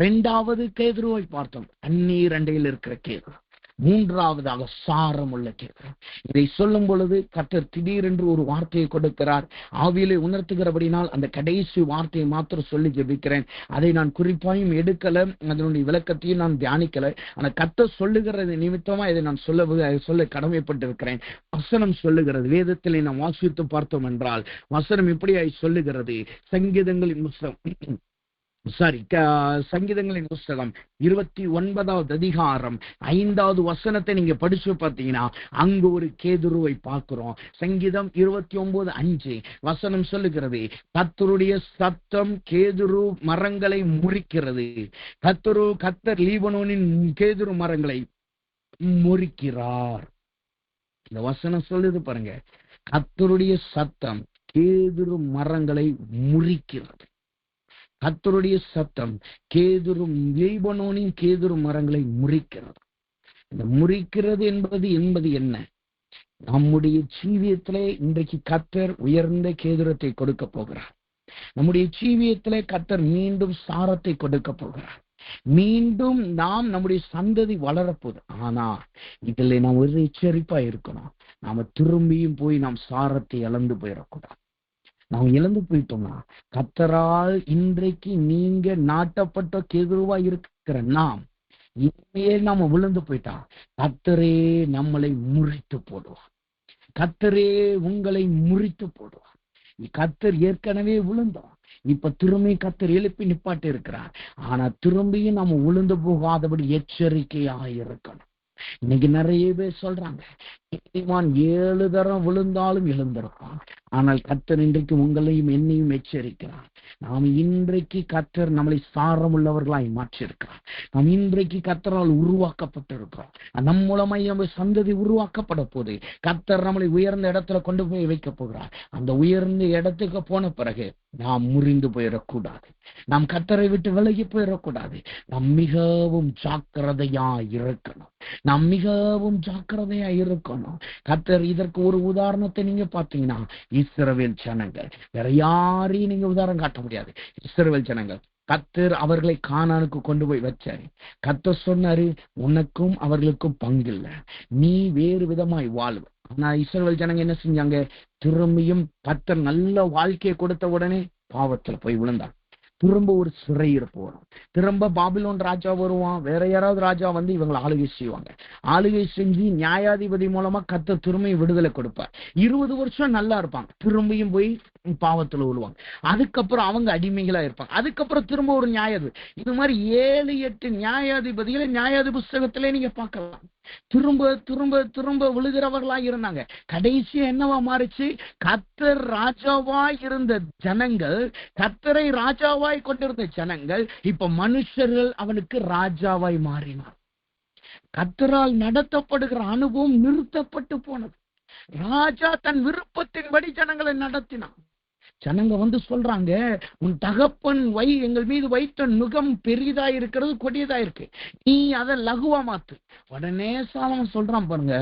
Speaker 2: 2வது கேதுருவை பார்த்தோம், தண்ணீர் அண்டையில் இருக்கிற கேதுரு. 3வதாக சாரம் உள்ள கேதுரு. இதை சொல்லும் பொழுது கர்த்தர் திடீரென்று ஒரு வார்த்தையை கொடுக்கிறார். ஆவியிலே உணர்த்துகிறபடினால் அந்த கடைசி வார்த்தையை மாத்திரம் சொல்லி ஜெபிக்கிறேன். அதை நான் குறிப்பாயும் எடுக்கல, அதனுடைய விளக்கத்தையும் நான் தியானிக்கல. ஆனா கர்த்தர் சொல்லுகிறது நிமித்தமா இதை நான் சொல்ல கடமைப்பட்டிருக்கிறேன். வசனம் சொல்லுகிறது, வேதத்திலே நாம் வாசித்து பார்த்தோம் என்றால் வசனம் இப்படியாய் சொல்லுகிறது. சங்கீதங்களின் புஸ்தகம் 29வது அதிகாரம் 5வது வசனத்தை நீங்க படிச்சு பார்த்தீங்கன்னா அங்கு ஒரு கேதுருவை பார்க்கிறோம். சங்கீதம் 29:5 வசனம் சொல்லுகிறது, கர்த்தருடைய சத்தம் கேதுரு மரங்களை முறிக்கிறது. கர்த்தர் லீபனோனின் கேதுரு மரங்களை முறிக்கிறார். இந்த வசனம் சொல்லுது பாருங்க, கர்த்தருடைய சத்தம் கேதுரு மரங்களை முறிக்கிறது. கர்த்தருடைய சத்தம் லீபனோனின் கேதுரு மரங்களை முறிக்கிறது. இந்த முறிக்கிறது என்பது என்ன? நம்முடைய ஜீவியத்திலே இன்றைக்கு கர்த்தர் உயர்ந்த கேதுரத்தை கொடுக்க போகிறார். நம்முடைய ஜீவியத்திலே கர்த்தர் மீண்டும் சாரத்தை கொடுக்க போகிறார். மீண்டும் நம்முடைய சந்ததி வளரப்போகுது. ஆனா இதுல நாம் ஒரு எச்சரிப்பா இருக்கணும். நாம திரும்பியும் போய் நாம் சாரத்தை இழந்து போயிடக்கூடாது. நாம் இழந்து போயிட்டோம்னா கர்த்தரால் இன்றைக்கு நீங்க நாட்டப்பட்ட கேதுருவா இருக்கிற நாம் இனிமேல் நாம விழுந்து போயிட்டா கர்த்தரே நம்மளை முறித்து போடுவார். கர்த்தரே உங்களை முறித்து போடுவார். கர்த்தர் ஏற்கனவே விழுந்தோம், இப்ப திரும்பி கர்த்தர் எழுப்பி நிப்பாட்டி இருக்கிறார். ஆனா திரும்பியும் நாம விழுந்து போகாதபடி எச்சரிக்கையா இருக்கணும். இன்னைக்கு நிறைய பேர் சொல்றாங்க, 7 தரம் விழுந்தாலும் எழுந்திருப்பான். ஆனால் கர்த்தர் இன்றைக்கு உங்களையும் என்னையும் எச்சரிக்கிறார். நாம் இன்றைக்கு கர்த்தர் நம்மளை சாரம் உள்ளவர்களாய் மாற்றிருக்கிறார். நாம் இன்றைக்கு கர்த்தரால் உருவாக்கப்பட்டிருக்கிறோம். நம் மூலமாய் நம்ம சந்ததி உருவாக்கப்பட போது கர்த்தர் நம்மளை உயர்ந்த இடத்துல கொண்டு போய் வைக்க போகிறார். அந்த உயர்ந்த இடத்துக்கு போன பிறகு நாம் முறிந்து போயிடக்கூடாது. நாம் கர்த்தரை விட்டு விலகி போயிடக்கூடாது. நாம் மிகவும் ஜாக்கிரதையா இருக்கணும். நாம் மிகவும் ஜாக்கிரதையா இருக்கணும். கர்த்தர் இதற்கு ஒரு உதாரணத்தை நீங்க பாத்தீங்கன்னா இஸ்ரவேல் ஜனங்கள், வேற யாரையும் நீங்க உதாரணம் காட்ட முடியாது. இஸ்ரவேல் ஜனங்கள், கர்த்தர் அவர்களை கானானுக்கு கொண்டு போய் வச்சாரு. கர்த்தர் சொன்னாரு, உனக்கும் அவர்களுக்கும் பங்கில்லை, நீ வேறு விதமாய் வாழ்வு. ஆனா இஸ்ரவேல் ஜனங்க என்ன செஞ்சாங்க? திரும்பியும் கர்த்தர் நல்ல வாழ்க்கையை கொடுத்த உடனே பாவத்துல போய் விழுந்தாங்க. திரும்ப ஒரு சிறையிருப்பு வரும், திரும்ப பாபிலோன் ராஜா வருவான், வேற யாராவது ராஜா வந்து இவங்களை ஆளுகை செய்வாங்க. ஆளுகை செஞ்சு நியாயாதிபதி மூலமா கர்த்தர் திரும்பி விடுதலை கொடுப்பார். 20 வருஷம் நல்லா இருப்பாங்க, திரும்பியும் போய் பாவத்துல விழுவாங்க. அதுக்கப்புறம் அவங்க அடிமைகளா இருப்பாங்க. அதுக்கப்புறம் திரும்ப ஒரு நியாயாதிபதி. இது மாதிரி 7-8 நியாயாதிபதிகளை நியாயாதி புஸ்தகத்திலே நீங்க பார்க்கலாம். திரும்ப திரும்ப திரும்ப விழுகிறவர்களா இருந்தாங்க. கடைசியா என்னவா மாறிச்சு? கர்த்தர் ராஜாவாய் இருந்த ஜனங்கள், கர்த்தரை ராஜாவாய் கொண்டிருந்த ஜனங்கள் இப்ப மனுஷர்கள் அவனுக்கு ராஜாவாய் மாறினார். கர்த்தரால் நடத்தப்படுகிற அனுபவம் நிறுத்தப்பட்டு போனது. ராஜா தன் விருப்பத்தின்படி ஜனங்களை நடத்தினான். ஜனங்க வந்து சொல்றாங்க, உன் தகப்பன் எங்கள் மீது வைத்த நுகம் பெரிதா இருக்கிறது, கொடியதா இருக்கு, நீ அதை லகுவா மாத்து. உடனே சாலமோன் சொல்றான் பாருங்க,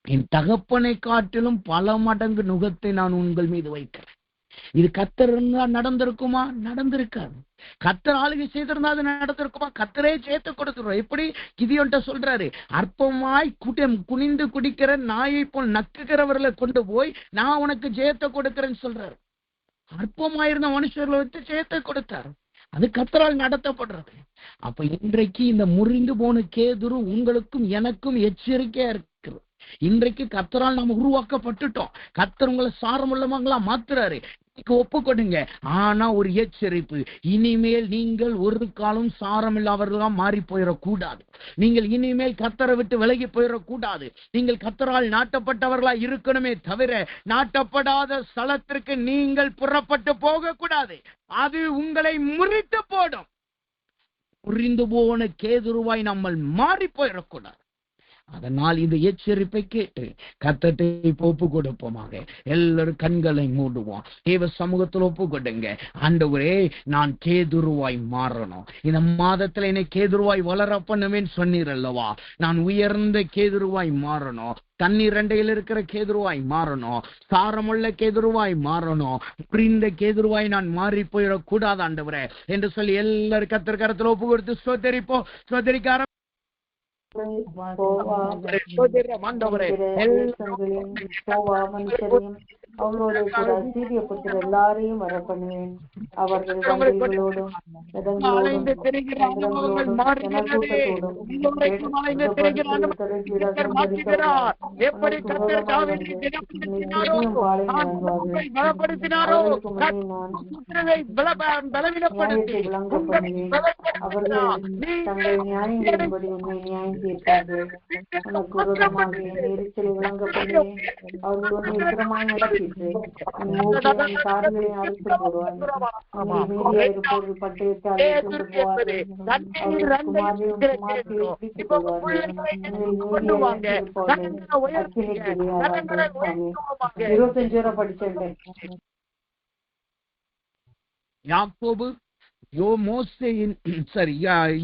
Speaker 2: என் தகப்பனை காட்டிலும் பல மடங்கு நுகத்தை நான் உங்கள் மீது வைக்கிறேன். இது கர்த்தர் இருந்தா நடந்திருக்குமா? நடந்திருக்காது. கர்த்தர் ஆளுகை செய்திருந்தா அது நடந்திருக்குமா? கர்த்தரே ஜெயத்தை கொடுத்துருவோம். எப்படி கிதியோன்ட்ட சொல்றாரு, அற்பமாய் குனிந்து குடிக்கிற நாயை போல் நக்குகிறவர்களை கொண்டு போய் நான் உனக்கு ஜெயத்தை கொடுக்கிறேன்னு சொல்றாரு. அற்பமாயிருந்த மனுஷர்களை வச்சு ஜெயத்தை கொடுத்தார். அது கர்த்தரால் நடத்தப்படுறது. அப்ப இன்றைக்கு இந்த முறிந்து போன கேதுரு உங்களுக்கும் எனக்கும் எச்சரிக்கையா இருக்கிறது. இன்றைக்கு கர்த்தரால் நாம உருவாக்கப்பட்டுட்டோம். கர்த்தர் உங்களை சாரம் உள்ளவங்களா மாத்துறாரு. ஒப்பு கொடுங்க. ஆனா ஒரு எச்சரிப்பு, இனிமேல் நீங்கள் ஒரு காலம் சாரம் இல்லாதவர்களா மாறி போயிடக்கூடாது. நீங்கள் இனிமேல் கர்த்தரை விட்டு விலகி போயிடக்கூடாது. நீங்கள் கர்த்தரால் நாட்டப்பட்டவர்களா இருக்கணுமே தவிர நாட்டப்படாத ஸ்தலத்திற்கு நீங்கள் புறப்பட்டு போக கூடாது. அது உங்களை முறித்து போடும். முறிந்து போன கேதுருவாய் நம்ம மாறி போயிடக்கூடாது. அதனால் இந்த எச்சரிப்பை கேட்டு கர்த்தரை ஒப்பு கொடுப்போமாக. எல்லாரும் கண்களை மூடுவோம். தேவ சமூகத்தில் ஒப்பு கொடுங்க. ஆண்டவரே, நான் கேதுருவாய் மாறணும். இந்த மாதத்துல என்னை கேதுருவாய் வளர பண்ணுவேன்னு சொன்னீர் அல்லவா? நான் உயர்ந்த கேதுருவாய் மாறணும். தண்ணீர் ரெண்டையில் இருக்கிற கேதுருவாய் மாறணும். சாரமுள்ள கேதுருவாய் மாறணும். புரிந்த கேதுருவாய் நான் மாறி போயிடக்கூடாது ஆண்டவரே என்று சொல்லி எல்லாரும் கர்த்தர் கரத்தில் ஒப்பு கொடுத்து ஸ்தோத்தரிப்போம். ஸ்தோத்தரிக்க
Speaker 3: அவளோட கூட சீரிய புத்திர எல்லாரையும் வர பண்ணுவேன். அவர்கள் வண்டிகளோடும் அவர்கள் தங்கள் நியாயங்களின்படி உண்மை நியாயம் தீர்ப்பார்கள். உனக்கு விரோதமாக எரிச்சலை விளங்க பண்ணுவேன். அவர்கள் உன்னை விக்கிரமாய் நடப்பித்து கார்களை அறுத்து போடுவார்கள். மீதியா இருப்போர்கள் பட்டயத்தால் கொண்டு போவார்கள். அவர்கள் குமாரையும் குமார்த்தையும் பிடித்து போவார்கள். மீதியா இருப்பவர்கள் அக்கினிக்கு வெளியாவார்கள். 25 ரூபா படிச்சேன்.
Speaker 2: யாக்கோபு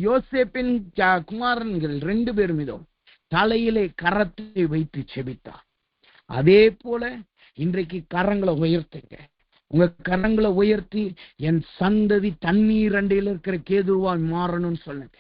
Speaker 2: யோசேப்பின் குமாரன்கள் 2 பேர் மீதும் தலையிலே கரத்தை வைத்து செபித்தார். அதே போல இன்றைக்கு கரங்களை உயர்த்துங்க. உங்க கரங்களை உயர்த்தி என் சந்ததி தண்ணீர் அண்டையில் இருக்கிற கேதுருவாய் மாறணும்னு சொல்லுங்க.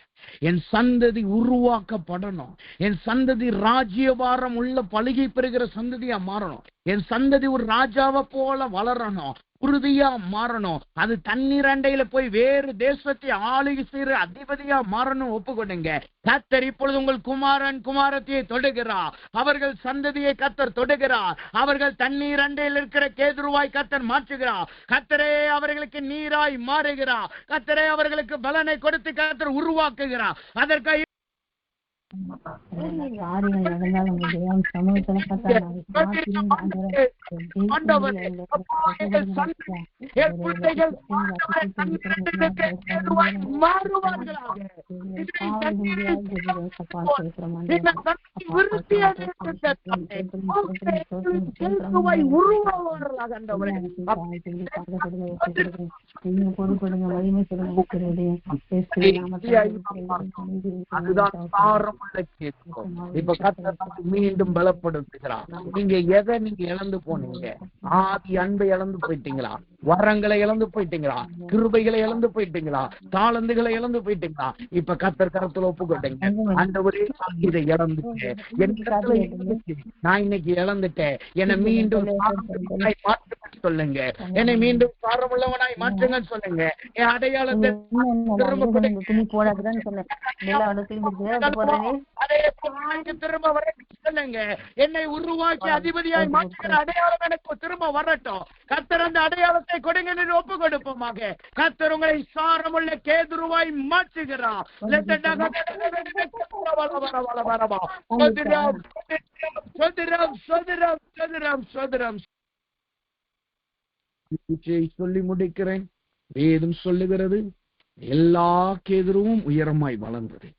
Speaker 2: என் சந்ததி உருவாக்கப்படணும். என் சந்ததி ராஜ்யபாரம் உள்ள பலுகை பெறுகிற சந்ததியா மாறணும். என் சந்ததி ஒரு ராஜாவை போல வளரணும், உறுதியா மாறணும். அது தண்ணீர் அண்டையில போய் வேறு தேசத்தை ஆளுகை செய்கிற அதிபதியா மாறணும். ஒப்புக்கொடுங்க. கர்த்தர் இப்பொழுது உங்கள் குமாரன் குமாரத்தியை தொடுகிறார். அவர்கள் சந்ததியை கர்த்தர் தொடுகிறார். அவர்கள் தண்ணீர் அண்டையில் இருக்கிற கேதுருவாய் கர்த்தர் மாற்றுகிறார். கர்த்தரே அவர்களுக்கு நீராய் மாறுகிறார். கர்த்தரே அவர்களுக்கு பலனை கொடுத்து கர்த்தர் உருவாக்குகிறார். அதற்காக இப்ப கர்த்தர் மீண்டும் பலப்படுத்துகிறார். நீங்க எதை நீங்க இழந்து போனீங்க? ஆதி அன்பை இழந்து போயிட்டீங்களா? வரங்களை இழந்து போயிட்டீங்களா? கிருபைகளை இழந்து போயிட்டீங்களா? தாளந்துகளை இழந்து போயிட்டீங்களா? இப்ப கர்த்தர் கரத்துல ஒப்புக்கொண்டீங்க. ஆண்டவரே, இதை இழந்துட்டேன், நான் இன்னைக்கு இழந்துட்டேன், என்னை மீண்டும் சொல்லுங்க, என்னை மீண்டும் சாரமுள்ளவனாய் மாற்றுங்கன்னு சொல்லுங்க. என் அடையாளத்தை திரும்ப வர சொல்லுங்க. என்னை உருவாக்கி அதிபதியாய் மாற்றுகிற அடையாளம் எனக்கு திரும்ப வரட்டும். கர்த்தர் அந்த அடையாளத்தை கொடுங்க என்று ஒப்பு கொடுப்போமாக. கர்த்தர் உங்களை சாரமுள்ள கேதுருவாய் மாற்றுகிறார். சொல்லி முடிக்கிறேன். வேதம் சொல்லுகிறது, எல்லா கேதுருவும் உயரமாய் வளர்ந்தது,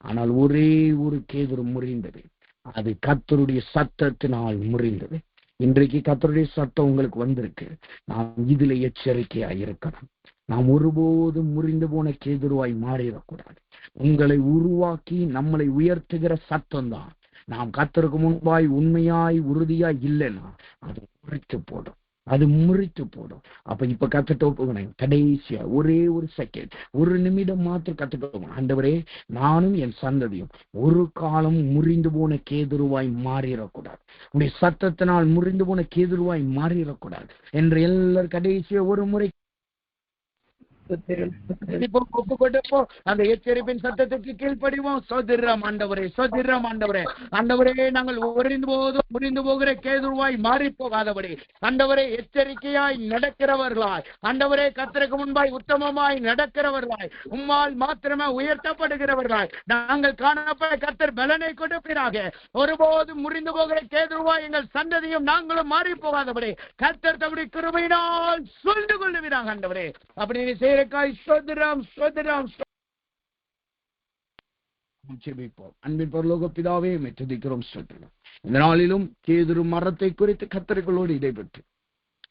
Speaker 2: ஆனால் ஒரே ஒரு கேதுரு முறிந்தது. அது கர்த்தருடைய சத்தத்தினால் முறிந்தது. இன்றைக்கு கர்த்தருடைய சத்தம் உங்களுக்கு வந்திருக்கு. நாம் இதுல எச்சரிக்கையா இருக்கணும். நாம் ஒருபோதும் முறிந்து போன கேதுருவாய் மாறிடக்கூடாது. உங்களை உருவாக்கி நம்மளை உயர்த்துகிற சத்தம் தான். நாம் கர்த்தருக்கு முன்பாய் உண்மையாய் உறுதியாய் இல்லைன்னா அது முறித்து போடும், அது முறித்து போடும். அப்ப இப்ப கத்துட்டு போகணும். கடைசியா ஒரே ஒரு செகண்ட், ஒரு நிமிடம் மாத்திரம் கத்துட்டு போகணும். ஆண்டவரே, நானும் என் சந்ததியும் ஒரு காலம் முறிந்து போன கேதுருவாய் மாறிடக்கூடாது. உடைய சத்தத்தினால் முறிந்து போன கேதுருவாய் மாறிடக்கூடாது என்று எல்லாரும் கடைசியா ஒரு முறை அந்த எச்சரிப்பின் சத்தத்துக்கு கீழ்ப்படிவோம். சோதரம் ஆண்டவரே, சோதரம் ஆண்டவரே, ஆண்டவரே, நாங்கள் முறிந்து போகிற கேதுருவாய் மாறி போகாதபடி ஆண்டவரே எச்சரிக்கையாய் நடக்கிறவர்களாய், ஆண்டவரே கர்த்தருக்கு முன்பாய் உத்தமமாய் நடக்கிறவர்களாய், உம்மால் மாத்திரமே உயர்த்தப்படுகிறவர்களாய் நாங்கள் காணப்பட கர்த்தர் பலனை கொடுப்பீராக. ஒருபோதும் முறிந்து போகிற கேதுருவாய் எங்கள் சந்ததியும் நாங்களும் மாறி போகாதபடி கர்த்தர் தம்முடைய கிருபையினால் சொல்ந்து கொள்ளுவீராக. ஆண்டவரே, அப்படி நீ செய்யறக்காய் சோதரம் சோதரம். ஜெபிப்போம். அன்பின் பரலோக பிதாவே, துதிக்கிறோம், சொல்கிறோம். இந்த நாளிலும் கேதுரு மரத்தை குறித்து கர்த்தர்களோடு இடைபெற்று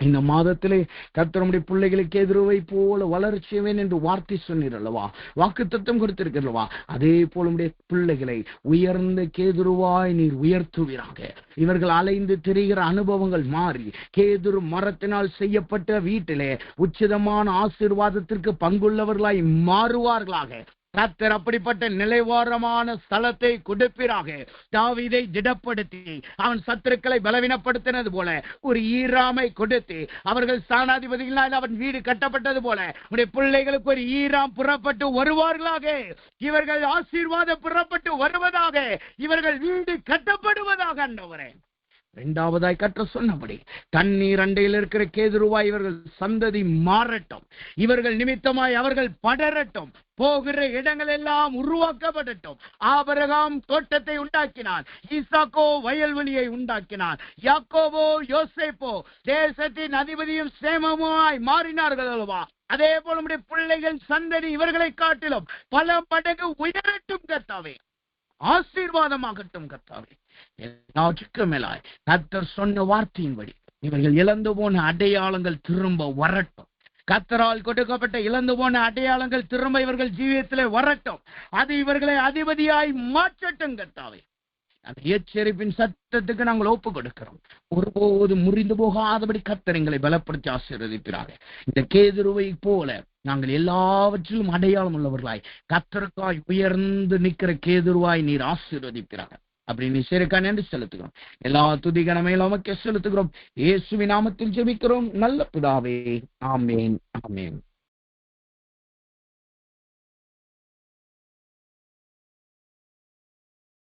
Speaker 2: இந்த மாதத்திலே கர்த்தருடைய பிள்ளைகளுக்கு கேதுருவை போல வளர்ச்சியவேன் என்று வார்த்தை சொன்னீர் அல்லவா, வாக்கு தத்தம் கொடுத்திருக்கிறல்லவா, அதே போல உடைய பிள்ளைகளை உயர்ந்த கேதுருவாய் நீர் உயர்த்துவீராக. இவர்கள் அலைந்து திரிகிற அனுபவங்கள் மாறி கேதுரு மரத்தினால் செய்யப்பட்ட வீட்டிலே உச்சிதமான ஆசீர்வாதத்திற்கு பங்குள்ளவர்களாய் மாறுவார்களாக. கர்த்தர் அப்படிப்பட்ட நிலைவாரமான ஸ்தலத்தை கொடுப்பீராக. தாவீதை திடப்படுத்தி அவன் சத்துருக்களை பலவீனப்படுத்தினது போல ஒரு ஈராமை கொடுத்து அவர்கள் ஸ்தானாதிபதிகளால் அவன் வீடு கட்டப்பட்டது போல உடைய பிள்ளைகளுக்கு ஒரு ஈராம் புறப்பட்டு வருவார்களாக. இவர்கள் ஆசீர்வாதம் புறப்பட்டு வருவதாக, இவர்கள் வீடு கட்டப்படுவதாக. ஆண்டவரே, இரண்டாவதாய் கற்ற சொன்னபடி தண்ணீர் அண்டையில் இருக்கிற கேதுருவாய் இவர்கள் சந்ததி மாறட்டும், இவர்கள் நிமித்தமாய் அவர்கள் படரட்டும், போகிற இடங்கள் எல்லாம் உருவாக்கப்படட்டும். ஆபிரகாம் தோட்டத்தை உண்டாக்கினான், ஈசாக்கோ வயல்வெளியை உண்டாக்கினான், யாக்கோபோ யோசேப்போ தேசத்தின் அதிபதியும் சேமமாய் மாறினார்கள் அல்லவா. அதே போல நம்முடைய பிள்ளைகள் சந்ததி இவர்களை காட்டிலும் பல மடங்கு உயரட்டும் கர்த்தாவே, ஆசீர்வாதமாகட்டும் கர்த்தாவே. எல்லாவற்றுக்கும் மேலாய் கர்த்தர் சொன்ன வார்த்தையின்படி இவர்கள் இழந்து போன அடையாளங்கள் திரும்ப வரட்டும். கர்த்தரால் கொடுக்கப்பட்ட இழந்து போன அடையாளங்கள் திரும்ப இவர்கள் ஜீவியத்திலே வரட்டும். அது இவர்களை அதிபதியாய் மாற்றட்டும் கர்த்தாவே. அந்த எச்சரிப்பின் சத்தத்துக்கு நாங்கள் ஒப்பு கொடுக்கிறோம். ஒருபோது முறிந்து போகாதபடி கர்த்தர் எங்களை பலப்படுத்தி ஆசீர்வதிக்கிறாங்க. இந்த கேதுருவை போல நாங்கள் எல்லாவற்றிலும் அடையாளம் உள்ளவர்களாய் கர்த்தருக்காய் உயர்ந்து நிற்கிற கேதுருவாய் நீர் ஆசீர்வதிக்கிறாங்க. அப்படி நீ சேருக்கா நன்றி செலுத்துகிறோம். எல்லா துதிகனமே நமக்கு செலுத்துகிறோம். இயேசுவின் நாமத்தில் ஜெபிக்கிறோம் நல்ல பிதாவே, ஆமேன், ஆமேன்.